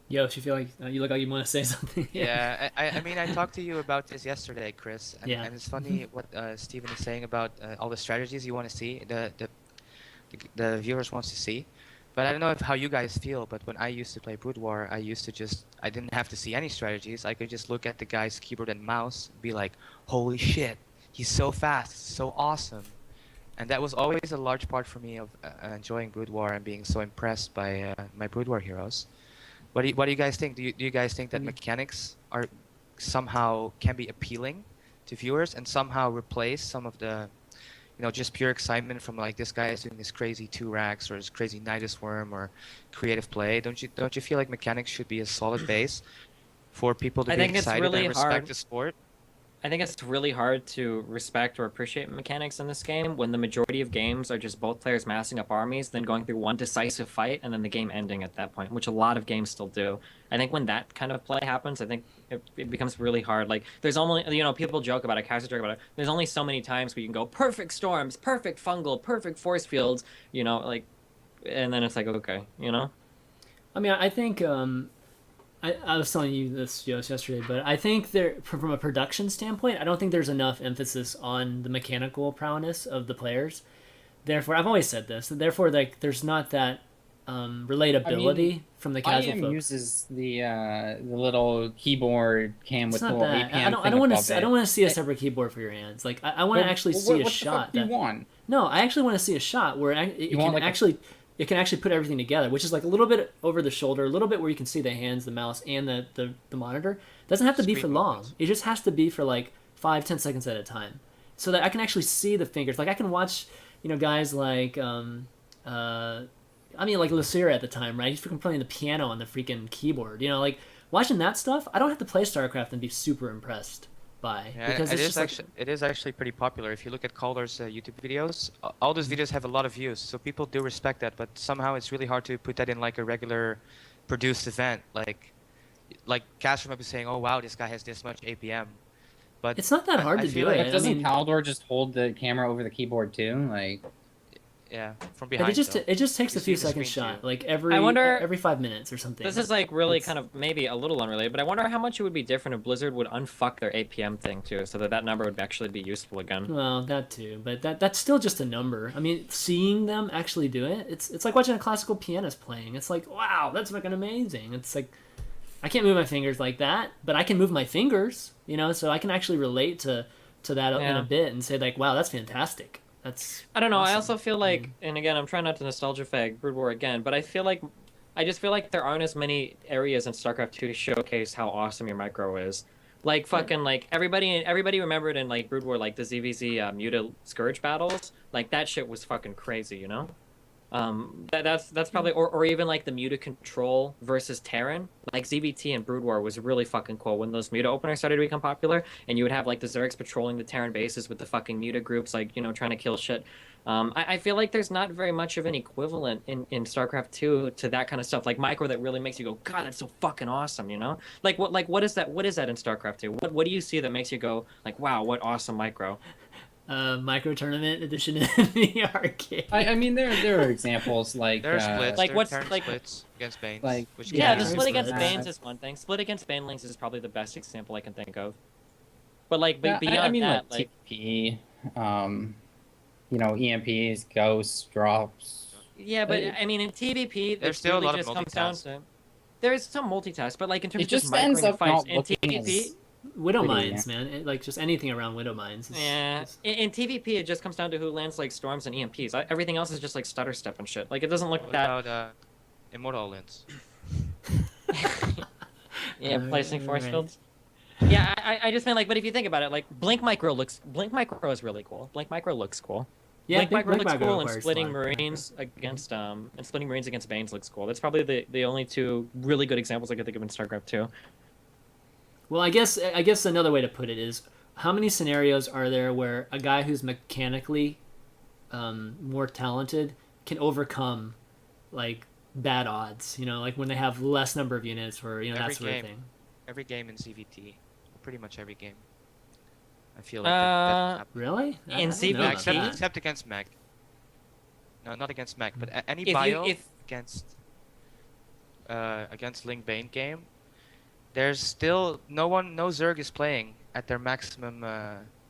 Yo, if you feel like you look like you want to say something. Yeah, I mean, I talked to you about this yesterday, Chris, and, Yeah. and it's funny what Steven is saying about all the strategies you want to see, the viewers wants to see. But I don't know how you guys feel, but when I used to play Brood War, I didn't have to see any strategies. I could just look at the guy's keyboard and mouse, and be like, holy shit, he's so fast, so awesome. And that was always a large part for me of enjoying Brood War and being so impressed by my Brood War heroes. What do you guys think? Do you guys think that mechanics are somehow can be appealing to viewers and somehow replace some of the, just pure excitement from like this guy is doing this crazy 2 racks or this crazy Nidus Worm or creative play? Don't you feel like mechanics should be a solid base for people to I be think it's excited really and respect hard. the sport? I think it's really hard to respect or appreciate mechanics in this game when the majority of games are just both players massing up armies, then going through one decisive fight, and then the game ending at that point, which a lot of games still do. I think when that kind of play happens, I think it becomes really hard. Like, there's only, people joke about it, casually joke about it. There's only so many times where you can go perfect storms, perfect fungal, perfect force fields, and then it's like, okay, I mean, I think I was telling you this just yesterday, but I think from a production standpoint, I don't think there's enough emphasis on the mechanical prowess of the players. Therefore, I've always said this. Therefore, like, there's not that relatability from the casual IEM folk. uses the little keyboard cam It's with the not little that. APM I don't want to. thing I don't above want to see a it. separate keyboard for your hands. Like, I want to actually see what a the shot. fuck do you want? No, I actually want to see a shot where it You can want, like, it can actually put everything together, which is like a little bit over the shoulder, a little bit where you can see the hands, the mouse, and the monitor. It doesn't have to be for Screen long. movements. It just has to be for like 5-10 seconds at a time, so that I can actually see the fingers. Like I can watch, guys like I mean like Lucira at the time, right? He's freaking playing the piano on the freaking keyboard. Like watching that stuff. I don't have to play StarCraft and be super impressed by Yeah, because it it's is just like actually it is actually pretty popular. If you look at Calder's YouTube videos, all those videos have a lot of views, so people do respect that. But somehow it's really hard to put that in like a regular produced event. Like Castro might be saying, "Oh wow, this guy has this much APM," but it's not that hard I to feel do like it. But I doesn't mean, Caldor just hold the camera over the keyboard too? Like, yeah, from but behind. though. it just takes You a few see the seconds screen shot, too. like I wonder- every 5 minutes or something. This is like really It's- kind of maybe a little unrelated, but I wonder how much it would be different if Blizzard would unfuck their APM thing too, so that number would actually be useful again. Well, that too, but that's still just a number. I mean, seeing them actually do it, it's like watching a classical pianist playing. It's like, wow, that's fucking amazing. It's like I can't move my fingers like that, but I can move my fingers, so I can actually relate to that in Yeah. a bit and say like, wow, that's fantastic. That's I don't know. I awesome. also feel like, and again, I'm trying not to nostalgia fag Brood War again, but I just feel like there aren't as many areas in StarCraft 2 to showcase how awesome your micro is. Like fucking like everybody remembered in like Brood War like the ZVZ Muta Scourge battles. Like that shit was fucking crazy, that's probably or even like the Muta Control versus Terran. Like ZVT and Brood War was really fucking cool when those Muta openers started to become popular, and you would have like the Zergs patrolling the Terran bases with the fucking Muta groups, like trying to kill shit. I feel like there's not very much of an equivalent in StarCraft 2 to that kind of stuff, like micro that really makes you go, God, that's so fucking awesome, Like what is that? What is that in StarCraft 2? What do you see that makes you go like, wow, what awesome micro? Micro tournament edition in the arcade. I mean, there are examples like There are splits. like there are what's- Terran like- splits against Banes. like- which Yeah, can the be split there's against that. Banes is one thing. Split against Banelings is probably the best example I can think of. But like Yeah, beyond I mean, that, like TP, EMPs, ghosts, drops. yeah, but I mean in TVP, There's it still a really lot of just comes down multitask. to there is some multitask, but like in terms It of just just ends microing up fights not in looking TVP. as Widow pretty, Mines, man. Like just anything around Widow Mines. Yeah, in TVP it just comes down to who lands like storms and EMPs. Everything else is just like stutter step and shit. Like it doesn't look What that. about Immortal Lens? Yeah, placing force Right. fields. Yeah, I just mean like, but if you think about it, like Blink Micro is really cool. Blink Micro looks cool. Yeah, Blink Micro looks cool, and requires splitting thought. Marines against Banes looks cool. That's probably the only two really good examples I could think of in StarCraft 2. Well, I guess another way to put it is how many scenarios are there where a guy who's mechanically more talented can overcome like bad odds, like when they have less number of units or that Every sort game. of thing. Every game in CVT, pretty much every game. I feel like that happens. Really? I In don't know CVT? about Except, that. except against Meg. No, not against Meg, but any If you- bio if- against Link Bane game, there's still no Zerg is playing at their maximum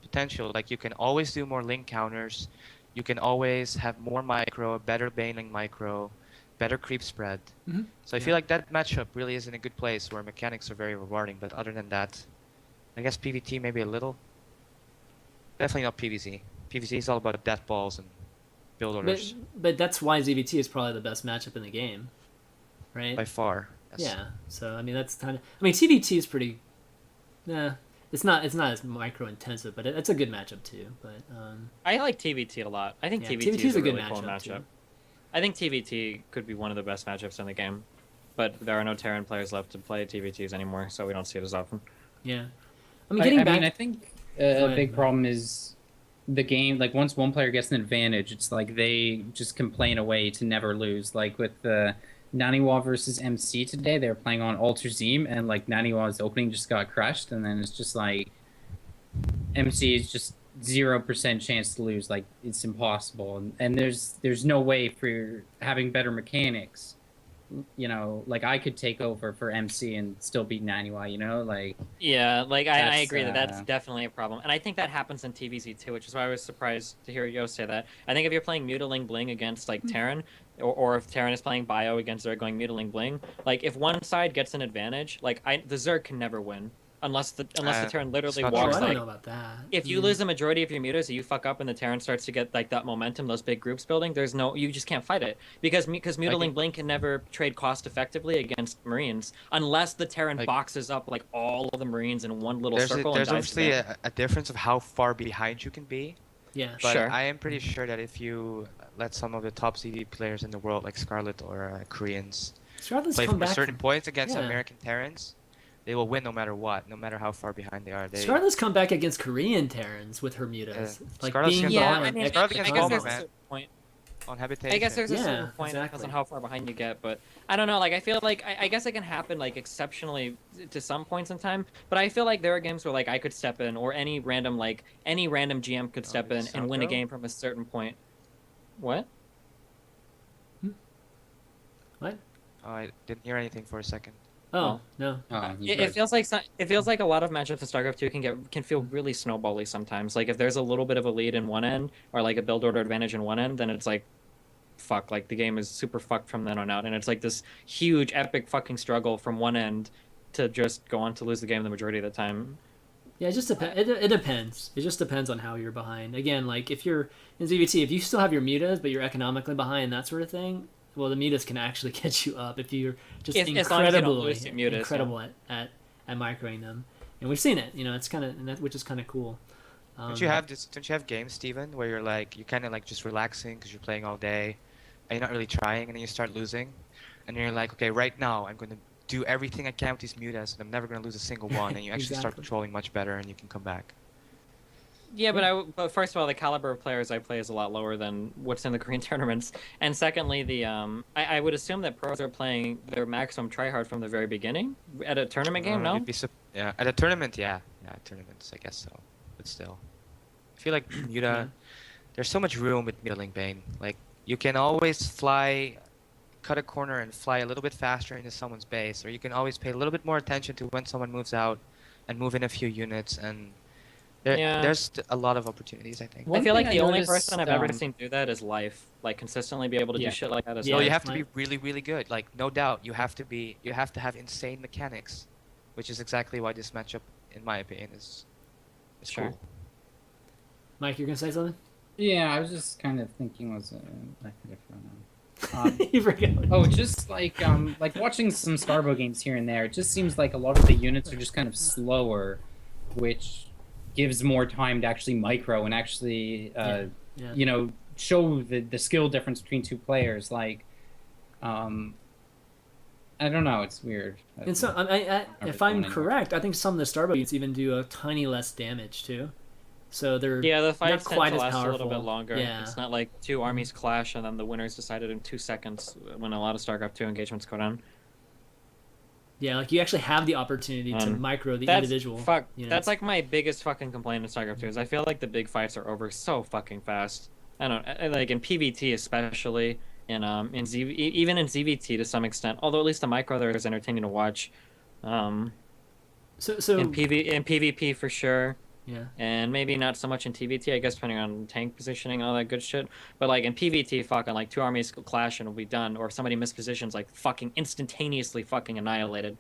potential. Like you can always do more Link counters, you can always have more micro, better Baneling micro, better creep spread. Mhm. So I feel like that matchup really is in a good place where mechanics are very rewarding. But other than that, I guess PvT maybe a little. Definitely not PvZ. PvZ is all about death balls and build orders But that's why ZVT is probably the best matchup in the game, right? by far. Yes. Yeah. So I mean that's kind of. I mean TVT is pretty. It's not as micro intensive, but it's a good matchup too. But I like TVT a lot. I think Yeah, TVT TVT is a good really cool matchup, matchup. too. I think TVT could be one of the best matchups in the game, but there are no Terran players left to play TVTs anymore, so we don't see it as often. yeah. I mean getting back. I think Go a ahead, big Matt. problem is the game. Like once one player gets an advantage, it's like they just complain away to never lose. Like with the Naniwa versus MC today, they were playing on Alter Zim, and like Naniwa's opening just got crushed, and then it's just like MC is just 0% chance to lose. Like it's impossible, and there's no way for having better mechanics. Like I could take over for MC and still beat Naniwa. Like Yeah, like I That's, agree that's uh, definitely a problem, and I think that happens in TVZ too, which is why I was surprised to hear Yo say that. I think if you're playing Mutiling Bling against like Terran, or if Terran is playing Bio against Zerg going Mutiling Bling, like if one side gets an advantage, like the Zerg can never win unless the Terran literally not Oh, walks I don't like. know about that. If you lose the majority of your mutas, you fuck up, and the Terran starts to get like that momentum, those big groups building. You just can't fight it because Mutiling Blink can never trade cost effectively against Marines unless the Terran Like- boxes up like all of the Marines in one little circle There's and dives to obviously them. a difference of how far behind you can be. Yeah. But Sure. I am pretty sure that if you let some of the top CD players in the world, like Scarlet or Koreans, Scarlet's play come for back. certain points against yeah. American Terrans, they will win no matter what, no matter how far behind they are. Scarlet's come back against Korean Terrans with her mutas. Yeah. Like Scarlet's being gonna Yeah, behind I mean, It's probably I against guess Homer, there's a man. certain point. on habitation. I guess there's a Yeah, certain point. It depends exactly. on how far behind you get, but I don't know. Like I feel like I guess it can happen like exceptionally to some points in time. But I feel like there are games where like I could step in, or any random GM could step in and win a Soundgarden? game from a certain point. What? What? Oh, I didn't hear anything for a second. Oh Well, no. It feels like a lot of matchups in StarCraft 2 can feel really snowbally sometimes. Like if there's a little bit of a lead in one end or like a build order advantage in one end, then it's like fuck, like the game is super fucked from then on out, and it's like this huge epic fucking struggle from one end to just go on to lose the game the majority of the time. Yeah, it just depends. It depends. It just depends on how you're behind. Again, like if you're in ZVT, if you still have your mutas but you're economically behind, that sort of thing. Well, the mutas can actually get you up if you're just As long as you don't incredibly lose your mutas, incredible at microing them, and we've seen it. You know, it's kind of which is kind of cool. Don't you have this? Don't you have games, Steven, where you're like, you're kind of like just relaxing because you're playing all day, and you're not really trying, and then you start losing, and you're like, okay, right now I'm going to do everything I can with these mutas, and I'm never going to lose a single one, and you actually start Exactly. controlling much better, and you can come back. Yeah, but first of all, the caliber of players I play is a lot lower than what's in the Korean tournaments. And secondly, I would assume that pros are playing their maximum tryhard from the very beginning at a tournament game. No, Yeah, at a tournament, yeah, tournaments, I guess so, but still, I feel like Muta, there's so much room with Middling Bane. Like you can always cut a corner and fly a little bit faster into someone's base, or you can always pay a little bit more attention to when someone moves out, and move in a few units, and there's a lot of opportunities, I think. I feel like the only noticed, person I've ever seen do that is Life. Like consistently be able to do shit like that as Yeah. So well. you have to like- be really, really good. Like no doubt, you have to have insane mechanics, which is exactly why this matchup, in my opinion, is Sure. cool. Mike, you're gonna say something? Yeah, I was just kind of thinking I could have thrown out. You forgot. Oh, just like watching some Starbo games here and there, it just seems like a lot of the units are just kind of slower, which gives more time to actually micro and actually Yeah. show the skill difference between two players. Like, I don't know, it's weird. And so, if I'm correct, I think some of the Starbuck units even do a tiny less damage too. So they're Yeah, the fights not tend quite to as last a little powerful. bit longer. Yeah. It's not like two armies clash and then the winners decided in 2 seconds when a lot of StarCraft 2 engagements go down. Yeah, like you actually have the opportunity to micro the individual. units. That's like my biggest fucking complaint in StarCraft 2 is I feel like the big fights are over so fucking fast. I don't like in PvT especially, even in ZVT to some extent. Although at least the micro there is entertaining to watch. So In PvP for sure. yeah. And maybe not so much in TVT, I guess, depending on tank positioning and all that good shit. But like in PVT, fucking like two armies clash and will be done, or if somebody mispositions, like fucking instantaneously fucking annihilated.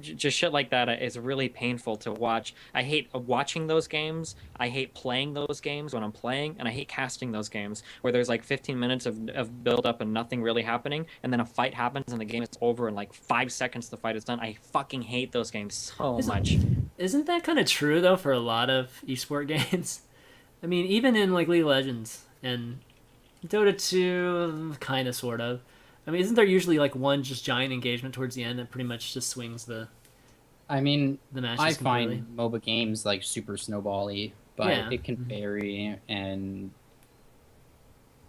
Just shit like that is really painful to watch. I hate watching those games. I hate playing those games when I'm playing, and I hate casting those games where there's like 15 minutes of build up and nothing really happening, and then a fight happens and the game is over in like 5 seconds the fight is done. I fucking hate those games so much. Isn't that kind of true though for a lot of esport games? I mean, even in like League of Legends and Dota 2, kind of, sort of. I mean, isn't there usually like one just giant engagement towards the end that pretty much just swings the matches I completely? find MOBA games like super snowbally, but Yeah. it can vary, and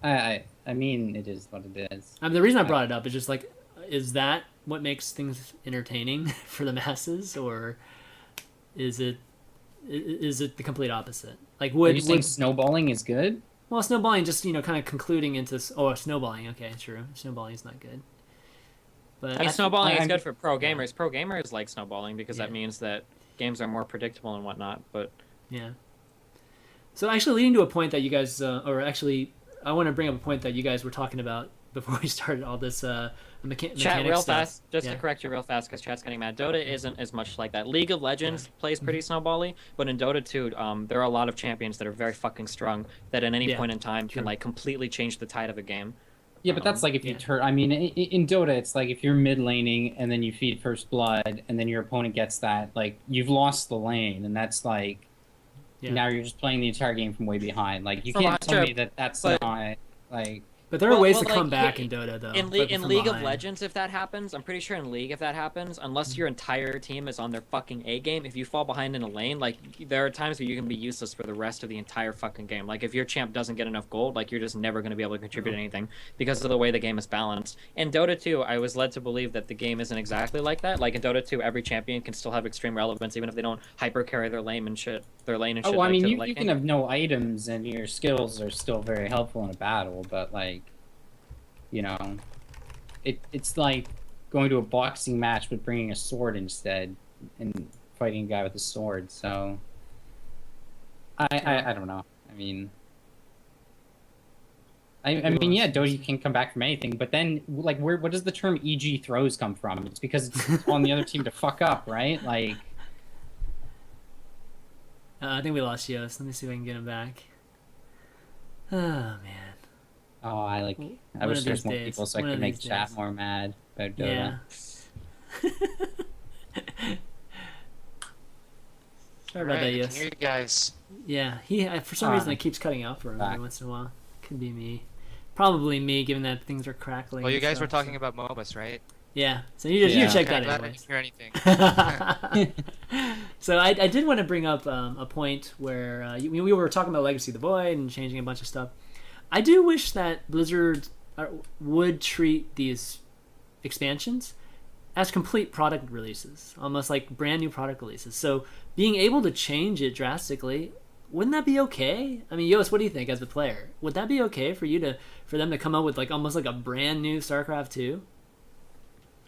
I mean, it is what it is. I mean, the reason I brought it up is just like, is that what makes things entertaining for the masses, or is it the complete opposite? Like, Are you saying snowballing is good? well, snowballing just kind of concluding into snowballing. Okay, true. Snowballing is not good. But I mean, snowballing is I'm- good for pro gamers. Pro gamers like snowballing because Yeah. that means that games are more predictable and whatnot. But yeah. So actually, leading to a point that you guys, or actually I want to bring up a point that you guys were talking about before we started all this Chat mechanic real stuff. fast, just Yeah. to correct you real fast, because chat's getting mad. Dota isn't as much like that. League of Legends plays pretty snowbally, but in Dota 2, there are a lot of champions that are very fucking strong that at any Yeah, point in time true. can like completely change the tide of a game. Yeah, but that's like if you yeah. turn. I mean, in Dota, it's like if you're mid laning and then you feed first blood, and then your opponent gets that, like you've lost the lane, and that's like Yeah. now you're just playing the entire game from way behind. Like you From can't tell Archer, me that that's but- not like. But there are ways to like, come back yeah, in Dota though. In, but in from League of behind. Legends, if that happens, I'm pretty sure in League, if that happens, unless your entire team is on their fucking A game, if you fall behind in a lane, like there are times where you can be useless for the rest of the entire fucking game. Like if your champ doesn't get enough gold, like you're just never going to be able to contribute anything because of the way the game is balanced. In Dota 2, I was led to believe that the game isn't exactly like that. Like in Dota 2, every champion can still have extreme relevance even if they don't hyper carry their lane and shit. Their lane and shit. Oh, I like, mean, to the you late can game. have no items, and your skills are still very helpful in a battle. But like, you know, it's like going to a boxing match but bringing a sword instead and fighting a guy with a sword. So I don't know. I mean, I mean, yeah, Dota can come back from anything, but then like, what does the term "EG throws" come from? It's because it's on the other team to fuck up, right? Like, I think we lost Yost. Let me see if I can get him back. Oh man. oh, I One wish of there's these more days. people so I One could of make these chat days. more mad about Dota. Yeah. Sorry about that, I can Yost. hear you guys. Yeah, for some reason it keeps cutting out for him every back. once in a while. Could be me. Probably me, given that things are crackling. Well, you and guys were stuff, talking so- about MOBAs, right? Yeah, so you Yeah. checked Okay, out glad I anyways. didn't hear anything. So I did want to bring up a point where we were talking about Legacy of the Void and changing a bunch of stuff. I do wish that Blizzard would treat these expansions as complete product releases, almost like brand new product releases. So being able to change it drastically, wouldn't that be okay? I mean, Yost, what do you think as a player? Would that be okay for them to come up with like almost like a brand new StarCraft 2?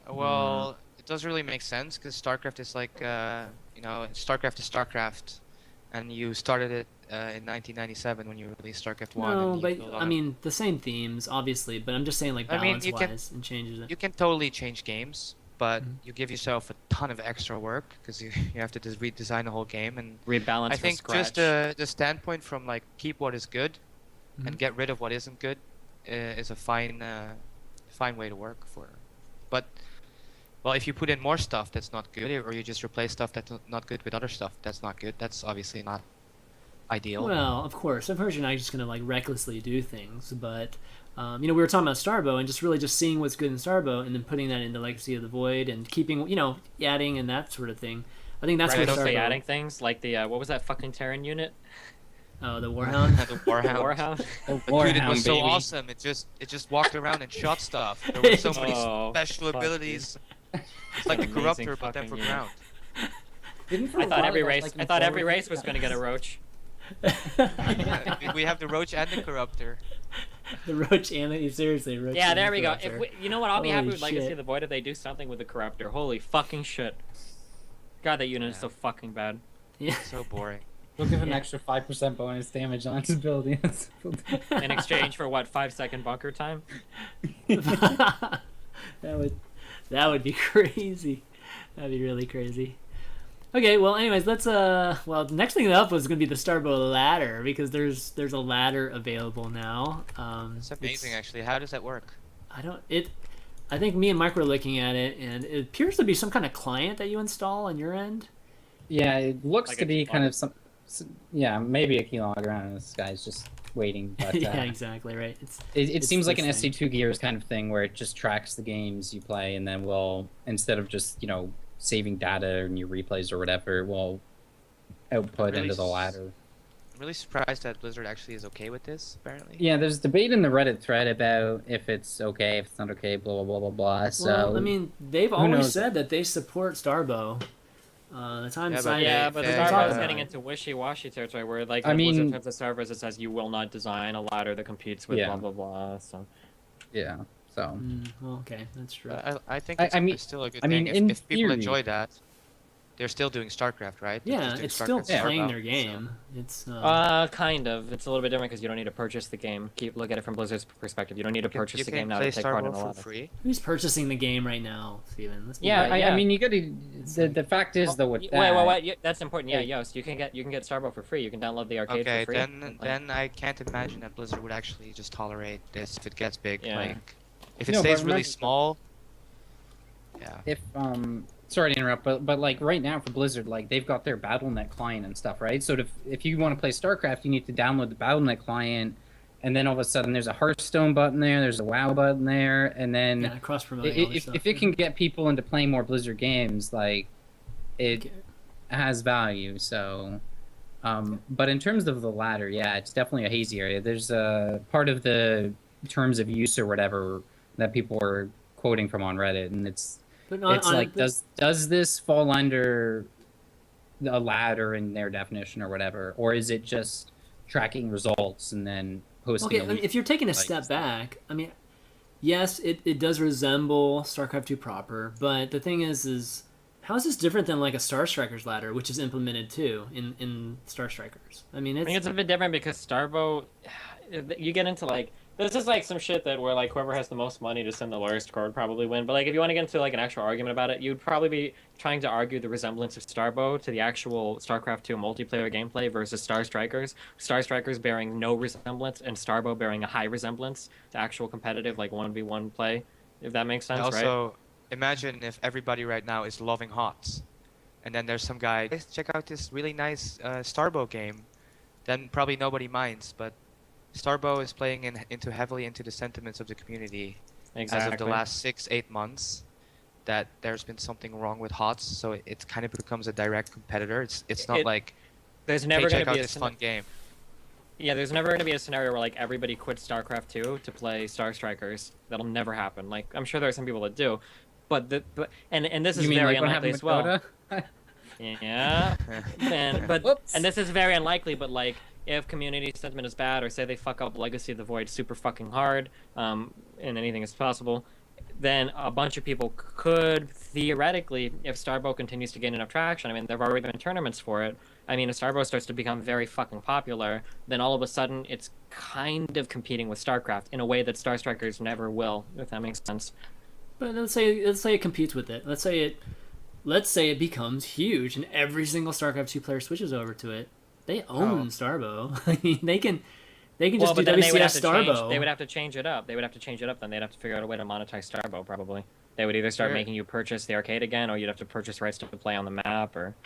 Well, it doesn't really make sense because StarCraft is like, StarCraft is StarCraft, and you started it in 1997 when you released StarCraft 1. No, and you but built on I it. mean the same themes, obviously. But I'm just saying, like I mean, balance wise, and changes it. you can totally change games, but Mhm. you give yourself a ton of extra work because you have to just redesign the whole game. And Rebalance I from think scratch. just the standpoint from like keep what is good Mhm. and get rid of what isn't good is a fine way to work for. But well, if you put in more stuff that's not good, or you just replace stuff that's not good with other stuff that's not good, that's obviously not ideal. Well, of course, of course, you're not just gonna like recklessly do things, but we were talking about Starbow and just really just seeing what's good in Starbow and then putting that into Legacy of the Void and keeping, adding and that sort of thing. I think that's Right, where don't say Starbow. adding things like the what was that fucking Terran unit? Oh, the Warhound. The Warhound. Warhound. Oh, But dude, it was Warhound, so baby. awesome. It just walked around and shot stuff. There were so many Oh, special fuck, abilities. It's like the Amazing Corruptor, but then fucking for unit. ground. Didn't for I a thought while every that, race. like, I thought every forward- race was gonna get a roach. We have the Roach and the Corruptor. The Roach and seriously, Roach. Yeah, and there we go. Corruptor. You know what? I'll be happy Holy with Legacy shit. of the Void if they do something with the Corruptor. Holy fucking shit! God, that unit is Yeah. so fucking bad. Yeah. So boring. We'll give an Yeah. extra 5% bonus damage on his ability. In exchange for what, 5-second bunker time? that would be crazy. That'd be really crazy. Okay, well, anyways, let's the next thing up was gonna be the Starbow ladder because there's a ladder available now. It's amazing, actually. How does that work? I think me and Mike were looking at it, and it appears to be some kind of client that you install on your end. Yeah, it looks Like to a be keylogger. kind of yeah, maybe a keylogger. I don't know, this guy's just waiting. But Yeah, exactly right. it it's seems like an this thing. SC2 Gears kind of thing where it just tracks the games you play and then will, instead of just, saving data in your replays or whatever, it will output Really into the ladder. I'm really surprised that Blizzard actually is okay with this, apparently. Yeah, there's debate in the Reddit thread about if it's okay, if it's not okay, blah, blah, blah, blah, blah. So, Well, I mean, they've who always knows? said that they support Starbow. The time Yeah, but side. Yeah, but they Starbow talk is about getting it. into wishy-washy territory where, like, I the Blizzard mean- types of servers, it says you will not design a ladder that competes with Yeah. blah blah blah. So yeah, so. Well, okay, that's true. I think I it's, mean- it's still a good I mean, thing in if people theory- enjoy that. they're still doing StarCraft, right? They're Yeah, just doing it's still StarCraft playing Starbound, their game. It's Kind of. It's a little bit different because you don't need to purchase the game. Look at it from Blizzard's perspective. You don't need to purchase the game now to take part in a for lot of. free. who's purchasing the game right now, Steven? Let's be Yeah, real. I mean, you gotta. like- The fact is though with Wait, that. wait. That's important. Yeah, Yost, you can get Starbow for free. You can download the arcade Okay, for free. then I can't imagine that Blizzard would actually just tolerate this if it gets big. Yeah. Like, if it No, but stays really remember- small. Yeah. If sorry to interrupt, but like right now for Blizzard, like they've got their BattleNet client and stuff, right? So if you want to play StarCraft, you need to download the BattleNet client, and then all of a sudden there's a Hearthstone button there, there's a WoW button there, and then Yeah, cross promoting. if it can get people into playing more Blizzard games, like it has value. So, but in terms of the latter, yeah, it's definitely a hazy area. There's a part of the terms of use or whatever that people are quoting from on Reddit, and it's like, does this fall under a ladder in their definition or whatever, or is it just tracking results and then posting? Okay, I mean, if you're taking a step back, I mean, yes, it does resemble StarCraft 2 proper, but the thing is how is this different than like a Star Strikers ladder, which is implemented too in Star Strikers? I mean, I think it's a bit different because Starbow, you get into like this is like some shit that where like whoever has the most money to send the lowest score would probably win. But like if you want to get into like an actual argument about it, you'd probably be trying to argue the resemblance of Starbow to the actual StarCraft 2 multiplayer gameplay versus Star Strikers. Star Strikers bearing no resemblance and Starbow bearing a high resemblance to actual competitive like 1v1 play. If that makes sense, right? Also, imagine if everybody right now is loving HOTS, and then there's some guy, "Hey, check out this really nice Starbow game," then probably nobody minds, but Starbow is playing heavily into the sentiments of the community as of the last 6-8 months, that there's been something wrong with HOTS, so it kind of becomes a direct competitor. It's not like, there's never hey, going check to out be this fun game. Yeah, there's never going to be a scenario where like everybody quits StarCraft 2 to play Star Strikers. That'll never happen. Like I'm sure there are some people that do, but and this is You mean very like what unlikely happened as with well. Dota? Yeah, but Whoops. and this is very unlikely, but like if community sentiment is bad, or say they fuck up Legacy of the Void super fucking hard, and anything is possible, then a bunch of people could theoretically, if Starbow continues to gain enough traction, I mean, there've already been tournaments for it. I mean, if Starbow starts to become very fucking popular, then all of a sudden it's kind of competing with StarCraft in a way that Star Strikers never will, if that makes sense. But let's say it competes with it. Let's say it becomes huge, and every single StarCraft 2 player switches over to it. They own Starbow. I mean, they can just do WCS Starbow. They would have to change it up. Then they'd have to figure out a way to monetize Starbow. Probably they would either start making you purchase the arcade again, or you'd have to purchase rights to play on the map. Or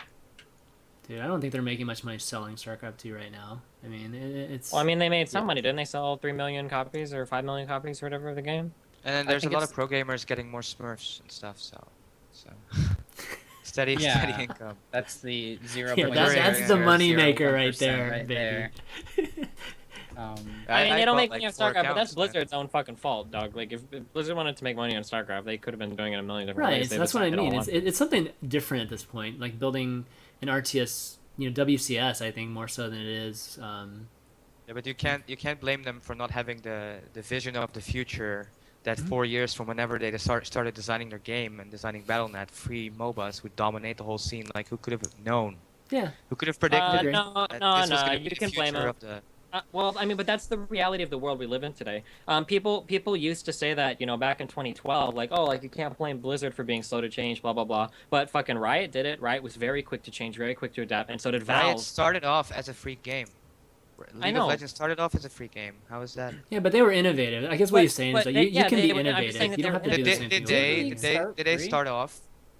dude, I don't think they're making much money selling StarCraft 2 right now. I mean, it's. Well, I mean, they made some money, didn't they? Sell 3 million copies or 5 million copies or whatever of the game. And then there's a lot of pro gamers getting more Smurfs and stuff, so steady income. That's the 0. Yeah, that's the money maker right there, baby. I mean, they don't make like money on 4 StarCraft, but that's accounts, man. Blizzard's own fucking fault, dog. Like, if Blizzard wanted to make money on StarCraft, they could have been doing it a million different Right, ways. so They that's what I decided mean. all It's something different at this point, like building an RTS, WCS. I think more so than it is. Yeah, but you can't blame them for not having the vision of the future. That 4 years from whenever they started designing their game and designing BattleNet, free MOBAs would dominate the whole scene. Like, who could have known? Yeah. Who could have predicted No, that no, this was no. going to be You the can blame future them. of the... Well, I mean, but that's the reality of the world we live in today. People used to say that, back in 2012, like, oh, like you can't blame Blizzard for being slow to change, blah blah blah. But fucking Riot did it. Riot was very quick to change, very quick to adapt, and so did Riot Valve. started off as a free game. League know. of Legends started off as a free game. How is that? Yeah, but they were innovative. I guess what But- you're saying is but that you yeah, can they be were- I'm just saying innovative. that You don't they have to were do the same thing.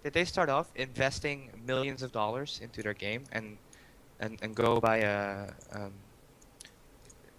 Did they start off investing millions of dollars into their game and go by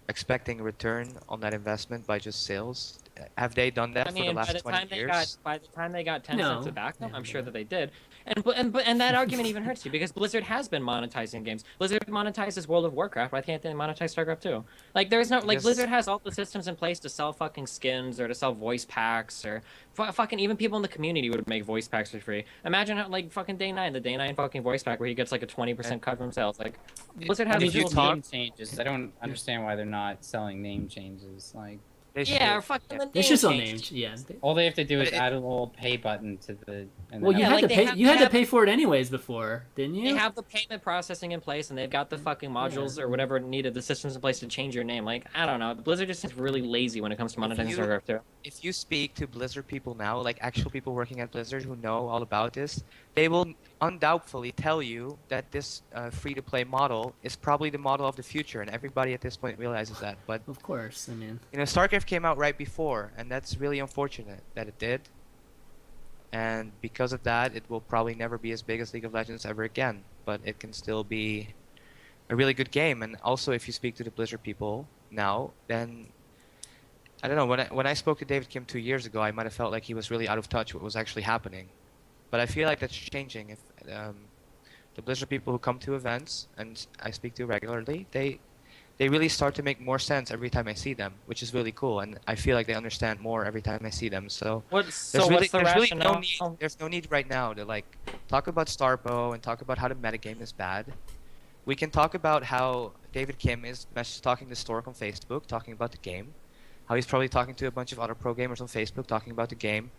expecting a return on that investment by just sales? Have they done that I for mean, the last 20 years? by the time they got Tencent No. to back them, Yeah, I'm sure yeah. that they did. And that argument even hurts you because Blizzard has been monetizing games. Blizzard monetizes World of Warcraft. Why can't they monetize StarCraft 2? Like, there's no like Yes. Blizzard has all the systems in place to sell fucking skins or to sell voice packs or fucking even people in the community would make voice packs for free. Imagine how like fucking the Day 9 fucking voice pack where he gets like a 20% cut from sales. Like, Blizzard has Did you visual talk- name changes? I don't understand why they're not selling name changes. Like, They should. Yeah, or fucking the They name should still change. name. Yeah. All they have to do But is add a little pay button to the. And Well, then you Yeah, had like to they pay. have- You they had to have- pay for it anyways before, didn't They you? have the payment processing in place, and they've got the fucking modules or whatever needed, the systems in place to change your name. Like, I don't know. Blizzard just seems really lazy when it comes to monetizing you- StarCraft 2. If you speak to Blizzard people now, like actual people working at Blizzard who know all about this, they will undoubtedly tell you that this free-to-play model is probably the model of the future, and everybody at this point realizes that. But Of course. I mean, StarCraft came out right before, and that's really unfortunate that it did. And because of that, it will probably never be as big as League of Legends ever again. But it can still be a really good game. And also, if you speak to the Blizzard people now, then I don't know. When I spoke to David Kim 2 years ago, I might have felt like he was really out of touch with what was actually happening. But I feel like that's changing. If the Blizzard people who come to events and I speak to regularly, they really start to make more sense every time I see them, which is really cool. And I feel like they understand more every time I see them. So What's there's what's the really rationale? no need. There's no need right now to like talk about Starpo and talk about how the metagame is bad. We can talk about how David Kim is talking to Stork on Facebook, talking about the game. How he's probably talking to a bunch of other pro gamers on Facebook, talking about the game.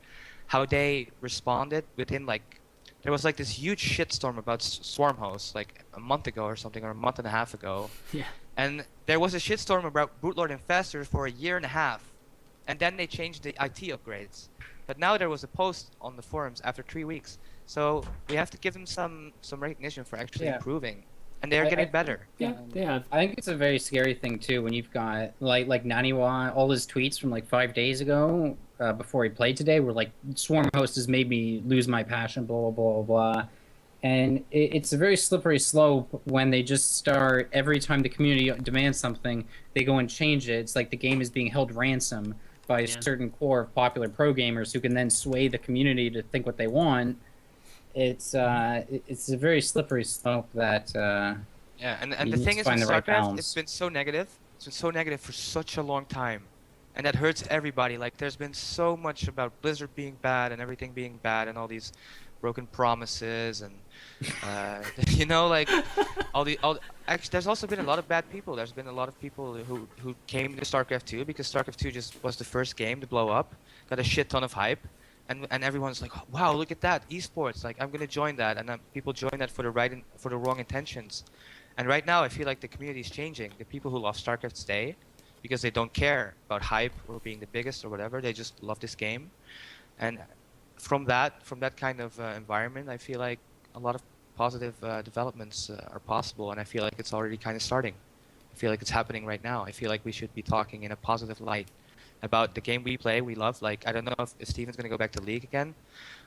How they responded within like there was like this huge shitstorm about Swarm hosts like a month ago or something, or a month and a half ago. yeah. And there was a shitstorm about Bootlord Infestors for a year and a half. And then they changed the IT upgrades. But now there was a post on the forums after 3 weeks. So we have to give them some recognition for actually Yeah. improving. And they're getting better. Yeah. They have. I think it's a very scary thing too when you've got like Naniwa, all his tweets from like 5 days ago before he played today were like Swarm host has made me lose my passion, blah blah blah blah. And it's a very slippery slope when they just start every time the community demands something, they go and change it. It's like the game is being held ransom by a Yeah. certain core of popular pro gamers who can then sway the community to think what they want. It's a very slippery slope that Yeah, and You the need thing to is find with the right StarCraft, balance. it's been so negative. It's been so negative for such a long time. And that hurts everybody. Like there's been so much about Blizzard being bad and everything being bad and all these broken promises and like all actually there's also been a lot of bad people. There's been a lot of people who came to StarCraft 2 because StarCraft 2 just was the first game to blow up, got a shit ton of hype. And everyone's like, wow, look at that, esports! Like I'm gonna join that, and people join that for the wrong intentions. And right now, I feel like the community is changing. The people who love StarCraft stay because they don't care about hype or being the biggest or whatever. They just love this game, and from that kind of environment, I feel like a lot of positive developments are possible, and I feel like it's already kind of starting. I feel like it's happening right now. I feel like we should be talking in a positive light about the game we play, we love. Like, I don't know if Steven's going to go back to League again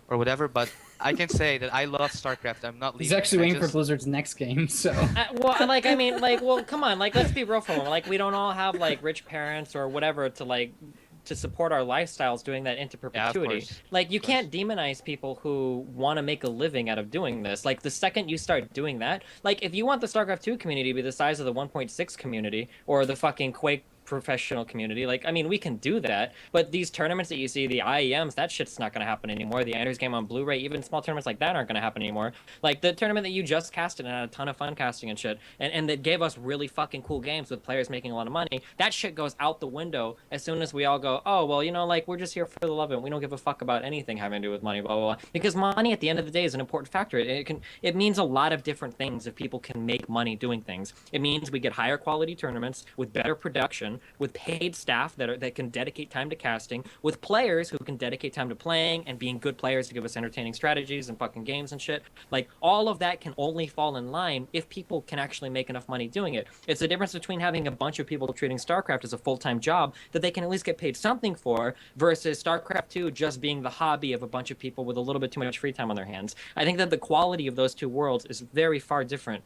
or whatever, but I can say that I love StarCraft. I'm not leaving. he's actually I waiting for just- Blizzard's next game. So Well, come on, like, let's be real for a moment. Like, we don't all have like rich parents or whatever to support our lifestyles doing that into Yeah, of perpetuity. course. Like, you Of course. can't demonize people who want to make a living out of doing this. Like, the second you start doing that, like, if you want the StarCraft 2 community to be the size of the 1.6 community or the fucking Quake professional community, like, I mean, we can do that, but these tournaments that you see, the IEMs, that shit's not going to happen anymore. The Anders game on Blu-ray, even small tournaments like that aren't going to happen anymore. Like the tournament that you just casted and had a ton of fun casting and shit, and that gave us really fucking cool games with players making a lot of money, that shit goes out the window as soon as we all go, oh, well, like, we're just here for the love of it. We don't give a fuck about anything having to do with money, blah, blah, blah. Because money at the end of the day is an important factor. It means a lot of different things if people can make money doing things. It means we get higher quality tournaments with better production, with paid staff that can dedicate time to casting, with players who can dedicate time to playing and being good players to give us entertaining strategies and fucking games and shit. Like, all of that can only fall in line if people can actually make enough money doing it. It's the difference between having a bunch of people treating StarCraft as a full-time job that they can at least get paid something for versus StarCraft 2 just being the hobby of a bunch of people with a little bit too much free time on their hands. I think that the quality of those two worlds is very far different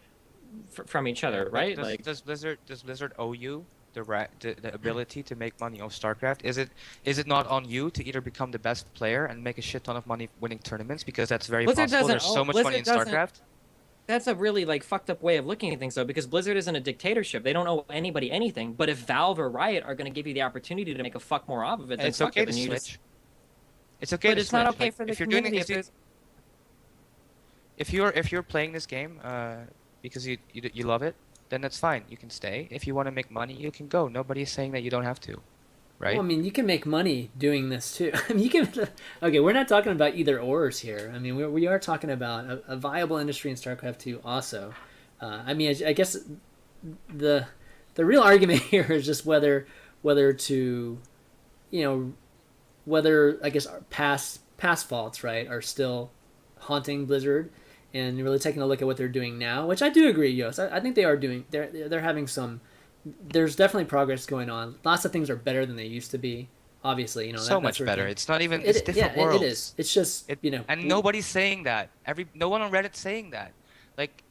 from each other, right? Does Blizzard owe you the ability to make money off StarCraft? Is it not on you to either become the best player and make a shit ton of money winning tournaments, because that's very Blizzard possible. doesn't There's so owe- much money in Blizzard doesn't- StarCraft. That's a really like fucked up way of looking at things, though, because Blizzard isn't a dictatorship. They don't owe anybody anything. But if Valve or Riot are going to give you the opportunity to make a fuck more off of it, And then it's fuck okay it. to Then you switch. just... It's okay But to it's not switch. okay Like, for the if you're doing community if you're playing this game because you love it, then that's fine. You can stay. If you want to make money, you can go. Nobody's saying that you don't have to. right? Well, I mean, you can make money doing this too. I mean, you can. Okay, we're not talking about either ors here. I mean, we are talking about a viable industry in StarCraft 2 also. I mean, I guess the the real argument here is just whether to, you know, whether I guess past faults, right, are still haunting Blizzard, and really taking a look at what they're doing now, which I do agree, Yos. I think they are doing. They're having some. There's definitely progress going on. Lots of things are better than they used to be. Obviously, you know, So that much sort of better. thing. It's not even. It's different worlds. It is. It's just And nobody's saying that. No one on Reddit's saying that. Like,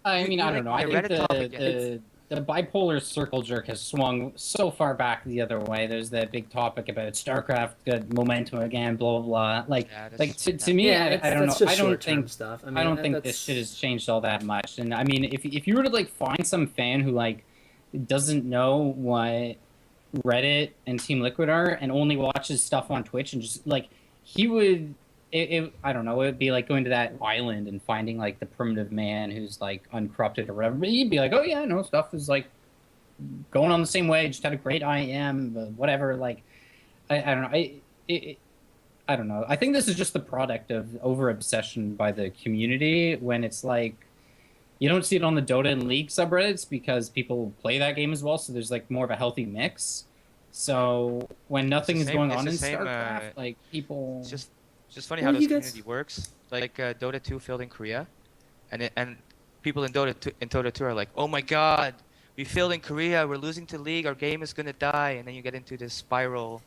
I mean, I don't know. I think Reddit topic, the bipolar circle jerk has swung so far back the other way. There's that big topic about StarCraft momentum again, blah blah blah. Like, yeah, to me, I don't know. That's just I don't short-term think stuff. I mean, I don't think this shit has changed all that much. And I mean, if you were to like find some fan who like doesn't know what Reddit and Team Liquid are and only watches stuff on Twitch and just like he would. I don't know. It would be like going to that island and finding like the primitive man who's like uncorrupted or whatever. But he'd be like, "Oh yeah, no, stuff is like going on the same way. Just had a great IEM, whatever." Like, I don't know. I don't know. I think this is just the product of over obsession by the community. When it's like you don't see it on the Dota and League subreddits because people play that game as well. So there's like more of a healthy mix. So when nothing is going on in StarCraft, like people. It's just funny how this community works. Like Dota 2 failed in Korea, and people in Dota 2 are like, "Oh my God, we failed in Korea. We're losing to League. Our game is gonna die." And then you get into this spiral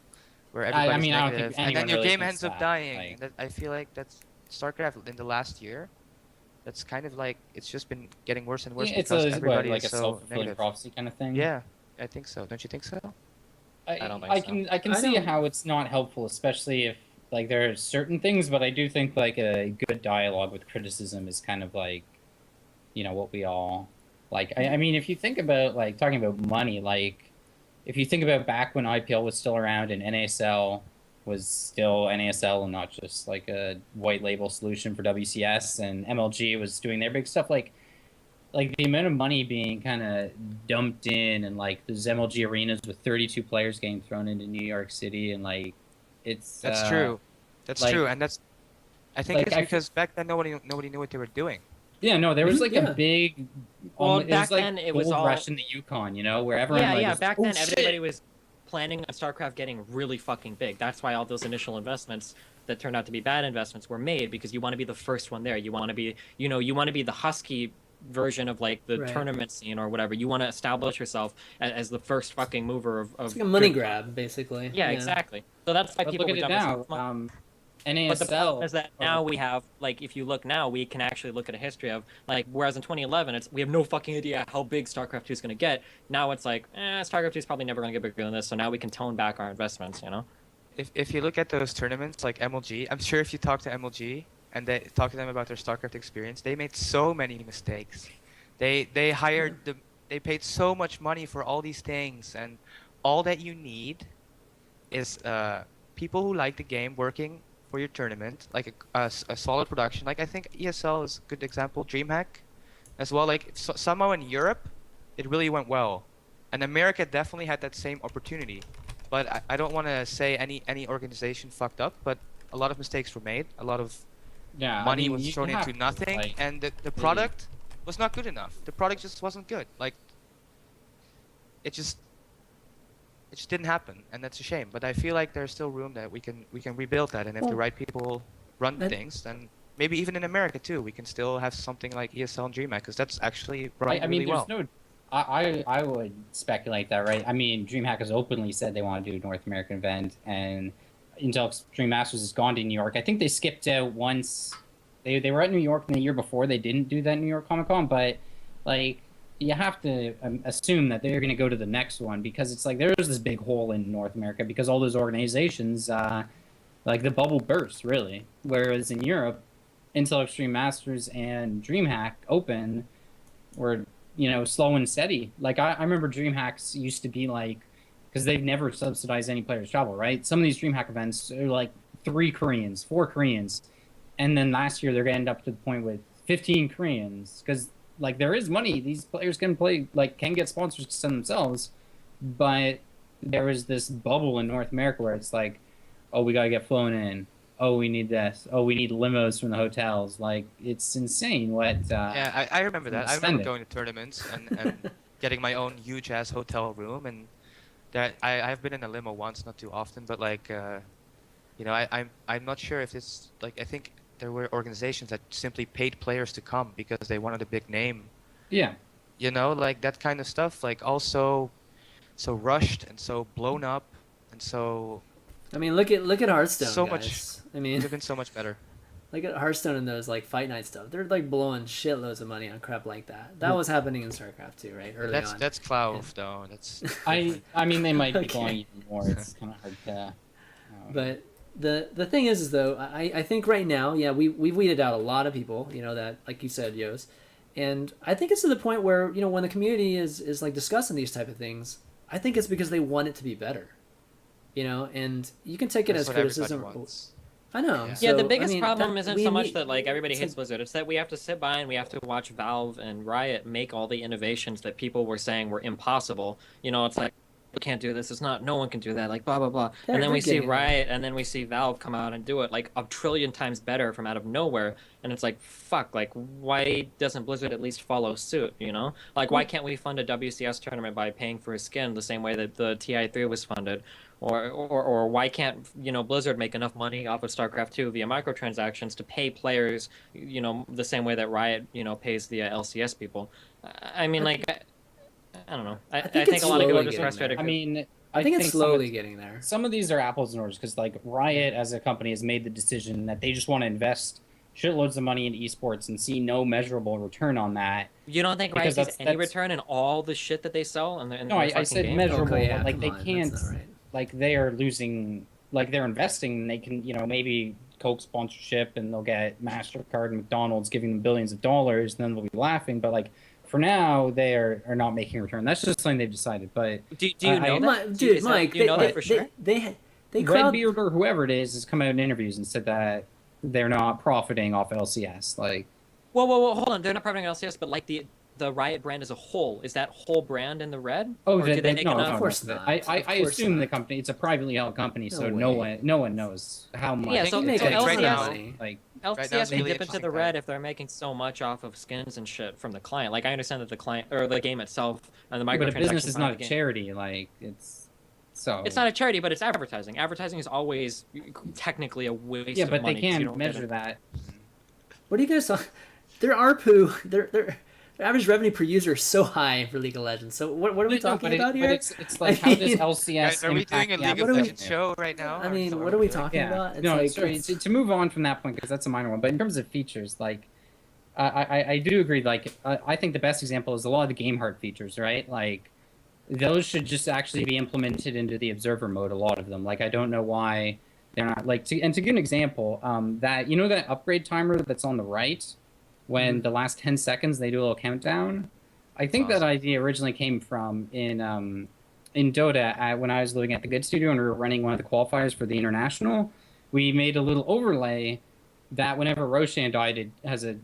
where everybody's negative, and then your game ends up dying. Like, And I feel like that's StarCraft in the last year. That's kind of like it's just been getting worse and worse because everybody like is a so self-fulfilling negative. prophecy kind of thing. Yeah, I think so. Don't you think so? I don't think so. I can see how it's not helpful, especially if like there are certain things, but I do think like a good dialogue with criticism is kind of like, you know, what we all like. I mean, if you think about like talking about money, like if you think about back when IPL was still around and NASL was still NASL and not just like a white label solution for WCS, and MLG was doing their big stuff, like the amount of money being kind of dumped in, and like there's MLG arenas with 32 players getting thrown into New York City, and like it's That's true. That's like- true, and I think like, it's I because back then nobody knew what they were doing. yeah, no, there was like Yeah. a big Well, it back was like then it was gold all rush in the Yukon, you know, where everyone like, yeah. was, Back "Oh, then, shit." everybody was planning on StarCraft getting really fucking big. That's why all those initial investments that turned out to be bad investments were made, because you want to be the first one there. You want to be, you want to be the Husky version of like the Right. tournament scene or whatever. You want to establish yourself as the first fucking mover of It's like a money good- grab, basically. Yeah, exactly. So that's why But people look were at it dumping now. so much money. NASL But the problem is that now we have, like, if you look now, we can actually look at a history of, like, whereas in 2011, we have no fucking idea how big StarCraft 2 is going to get. Now it's like, StarCraft 2 is probably never going to get bigger than this, so now we can tone back our investments, you know? If you look at those tournaments like MLG, I'm sure if you talk to MLG and they talk to them about their StarCraft experience, they made so many mistakes. They hired they paid so much money for all these things, and all that you need is people who like the game working for your tournament, like a solid production. Like I think ESL is a good example, DreamHack as well. Like somehow in Europe, it really went well, and America definitely had that same opportunity. But I don't want to say any organization fucked up, but a lot of mistakes were made. A lot of money was thrown into nothing, like, and the product was not good enough. The product just wasn't good. Like it just didn't happen, and that's a shame. But I feel like there's still room that we can rebuild that, and if the right people run things, then maybe even in America too, we can still have something like ESL and DreamHack, because that's actually running I mean, really there's well. no. I would speculate that, right? I mean, DreamHack has openly said they want to do a North American event, and Intel Extreme Masters has gone to New York. I think they skipped out once. They were at New York the year before. They didn't do that New York Comic Con, but like you have to assume that they're going to go to the next one, because it's like there's this big hole in North America because all those organizations, like the bubble burst really. Whereas in Europe, Intel Extreme Masters and DreamHack Open were, you know, slow and steady. Like I remember DreamHacks used to be like, because they've never subsidized any players' travel, right? Some of these DreamHack events are like 3 Koreans, 4 Koreans, and then last year they're going to end up to the point with 15 Koreans, because like there is money. These players can play, like can get sponsors to send themselves, but there was this bubble in North America where it's like, oh, we gotta get flown in. Oh, we need this. Oh, we need limos from the hotels. Like, it's insane what. Yeah, I remember that. I remember spending. going to tournaments and getting my own huge ass hotel room, and that I've been in a limo once, not too often, but like I'm not sure if it's like I think there were organizations that simply paid players to come because they wanted a big name. Yeah. Like that kind of stuff, like also so rushed and so blown up and so I mean, look at Hearthstone, so guys. much I could mean, have been so much better. look at Hearthstone and those like fight night stuff. They're like blowing shitloads of money on crap like that. That was happening in StarCraft too, right? Early That's on. that's Cloud though. That's I mean, they might be Okay. going even more. It's kind of hard to. But the thing is though, I think right now, yeah, we've weeded out a lot of people, that like you said, Yos, and I think it's to the point where when the community is like discussing these type of things, I think it's because they want it to be better, and you can take it that's as what everybody criticism. wants. I know. Yeah. Yeah, the So, I biggest mean, problem that- isn't we so much need- that like everybody it's hates like- Blizzard. It's that we have to sit by and we have to watch Valve and Riot make all the innovations that people were saying were impossible. It's like we can't do this. It's not. No one can do that. Like blah blah blah. They're- And then they're we see getting there. Riot, and then we see Valve come out and do it like a trillion times better from out of nowhere. And it's like fuck. Like why doesn't Blizzard at least follow suit? Like why can't we fund a WCS tournament by paying for a skin the same way that the TI3 was funded? Or why can't Blizzard make enough money off of StarCraft 2 via microtransactions to pay players the same way that Riot pays the LCS people? I mean, like I don't know. I think think it's a lot of people slowly are just getting frustrated. there. I mean, I think it's some of- slowly getting there. Some of these are apples and oranges because, like, Riot as a company has made the decision that they just want to invest shitloads of money into esports and see no measurable return on that. You don't think Riot because sees that's- any that's- return in all the shit that they sell? No, I said measurable. Okay, yeah, like come they on, can't. that's not right. Like they are losing. Like they're investing. And they can, maybe Coke sponsorship, and they'll get Mastercard and McDonald's giving them billions of dollars, and then they'll be laughing. But like for now, they are not making a return. That's just something they've decided. But Do you know that? Dude, Mike, do you know that for sure? They crowd. Redbeard or whoever it is has come out in interviews and said that they're not profiting off LCS. Like, Whoa, hold on. They're not profiting on LCS, but like the Riot brand as a whole, is that whole brand in the red? oh, Or do they make no, enough? Of course no. not. I Of course assume not. the company. It's a privately held company, so No no one knows how much. Yeah, I so, think They so make a right ton now- of money. like. Right now LCS it's they really dip into the interesting red that- if they're making so much off of skins and shit from the client. Like I understand that the client or the game itself and the microtransactions. But a business is behind not a the game- charity. Like it's so. It's not a charity, but it's advertising. Advertising is always technically a waste Yeah, of but money. they 'cause you can't don't get measure it. that. What are you guys talking? Their ARPU, their average revenue per user is so high for League of Legends. So what are we No, talking but about but here? it's like I how does mean- LCS Guys, are we doing a impact League the of What are we- Legends show right now? I or mean, is that what are we doing? talking Yeah. about? It's No, like sorry. To move on from that point because that's a minor one. But in terms of features, like I do agree. Like I think the best example is a lot of the game heart features, right? Like those should just actually be implemented into the observer mode. A lot of them. Like I don't know why they're not like. To give an example, that that upgrade timer that's on the right, when the last 10 seconds they do a little countdown. I think that Awesome. idea originally came from in Dota when I was living at the Good Studio and we were running one of the qualifiers for the international. We made a little overlay that whenever Roshan died, it has a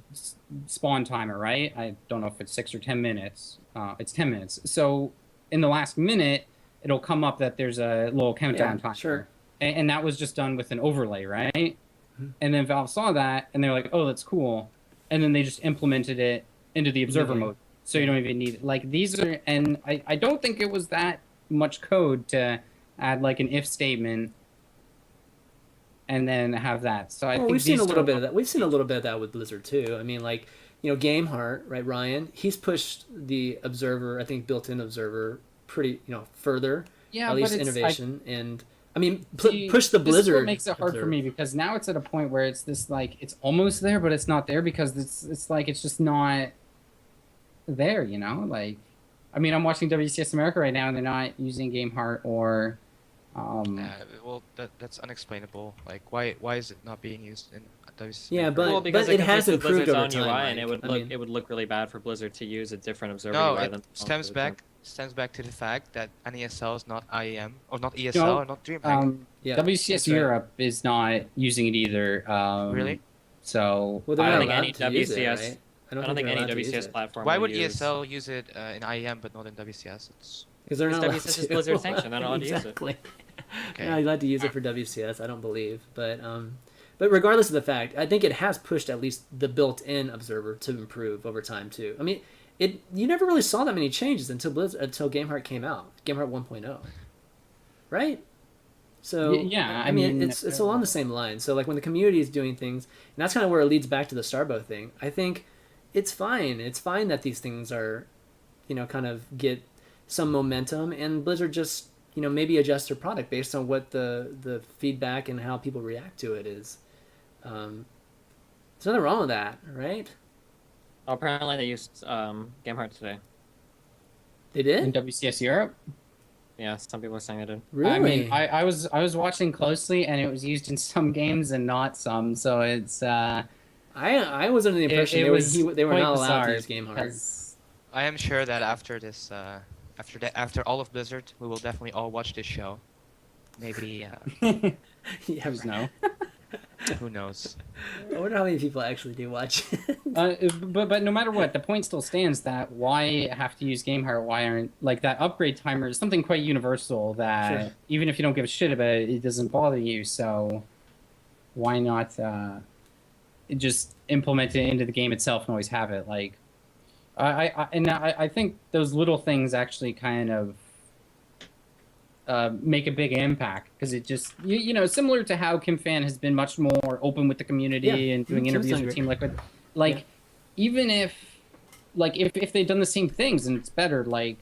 spawn timer, right? I don't know if it's 6 or 10 minutes. It's 10 minutes. So in the last minute, it'll come up that there's a little countdown Yeah, timer. sure. And that was just done with an overlay, right? And then Valve saw that and they're like, oh, that's cool. And then they just implemented it into the observer Mhm. mode. So you don't even need like these are, and I don't think it was that much code to add like an if statement and then have that. So I Well, think we've seen these a little sort bit of- of that. We've seen a little bit of that with Blizzard too. I mean, like GameHeart, right? Ryan, he's pushed the observer, I think, built-in observer, pretty further. Yeah, at least but it's, innovation, and I mean, See, push the this is Blizzard. what makes it hard for observer. me because now it's at a point where it's this like it's almost there, but it's not there because it's like it's just not there. Like I mean, I'm watching WCS America right now, and they're not using GameHeart or. Well, that's unexplainable. Like, why is it not being used in WCS? Yeah, but- Well, because it has competes with improved Blizzard's over own time, UI, and it Mike. would I look mean- it would look really bad for Blizzard to use a different observer no, UI it than stems back to the fact that NESL is not IEM or not ESL No, or not DreamHack. Yeah, WCS that's right. Europe is not using it either. Really? So Well, they're I not don't think allowed any to use it, WCS right? I don't think they're any allowed to use WCS it. platform. Why would use... ESL use it in IEM but not in WCS? It's Because they're It's not allowed WCS to. is Blizzard sanctioned. They're not allowed to use it. Exactly. Okay. Yeah, you're allowed to use it for WCS. I don't believe, but regardless of the fact, I think it has pushed at least the built-in observer to improve over time too. I mean, you never really saw that many changes until GameHeart came out, GameHeart 1.0, right? So Yeah, I mean, it's along the same line. So like when the community is doing things, and that's kind of where it leads back to the Starbow thing. I think it's fine. It's fine that these things are, kind of get some momentum, and Blizzard just maybe adjust their product based on what the feedback and how people react to it is. There's nothing wrong with that, right? Oh, apparently they used GameHeart today. They in did? WCS Europe. Yeah, some people are saying they did. Really? I mean, I was watching closely, and it was used in some games and not some. So it's I was under the impression they were quite not allowed to bizarre use GameHeart. because- I am sure that after this, after all of Blizzard, we will definitely all watch this show. Maybe, Yeah, There's no. who knows? I wonder how many people actually do watch it. But no matter what, the point still stands that why have to use GameHeart? Why aren't like that upgrade timer is something quite universal that Sure. even if you don't give a shit about it, it doesn't bother you. So why not just implement it into the game itself and always have it? Like I think those little things actually kind of make a big impact because it just similar to how Kim Fan has been much more open with the community Yeah. and doing Kim's interviews done with great. Team Liquid. Like Yeah. even if they've done the same things and it's better, like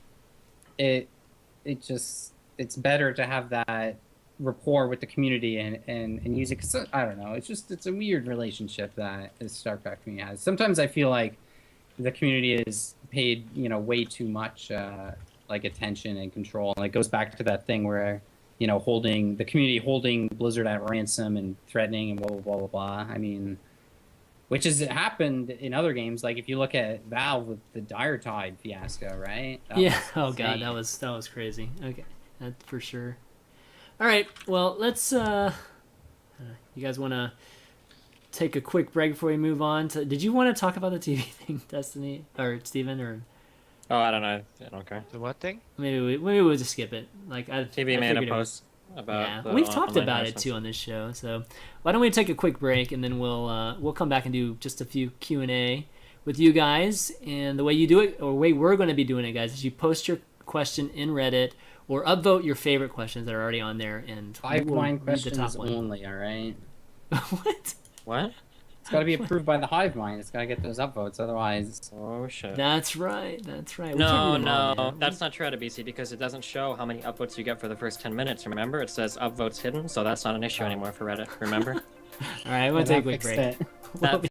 it's better to have that rapport with the community and use it. 'Cause I don't know, it's a weird relationship that the StarCraft community has. Sometimes I feel like the community is paid way too much like attention and control, and it goes back to that thing where holding Blizzard at ransom and threatening and blah blah blah blah blah. I mean, which has happened in other games. Like if you look at Valve with the Dire Tide fiasco, right? That Yeah. was Oh god, insane. that was crazy. Okay, that for sure. All right. Well, let's. You guys want to take a quick break before we move on to? Did you want to talk about the TV thing, Destiny or Steven, or Oh, I don't know. I don't care. The what thing? maybe we'll just skip it? Like TV I made figured a it was- post about. Yeah, the we've talked online about it harassment. too on this show. So why don't we take a quick break and then we'll come back and do just a few Q&A with you guys. And the way you do it, or the way we're going to be doing it, guys, is you post your question in Reddit or upvote your favorite questions that are already on there, and Five we'll mind read the top questions one. only. All right. What? What? It's got to be approved by the hive mind. It's got to get those upvotes. Otherwise, Oh shit. That's right. That's right. We No, can't read them all, no, man. that's not true, Adebisi, because it doesn't show how many upvotes you get for the first 10 minutes. Remember, it says upvotes hidden, so that's not an issue anymore for Reddit. Remember? All right, we'll Yeah, take a that quick fixed break. it. We'll That be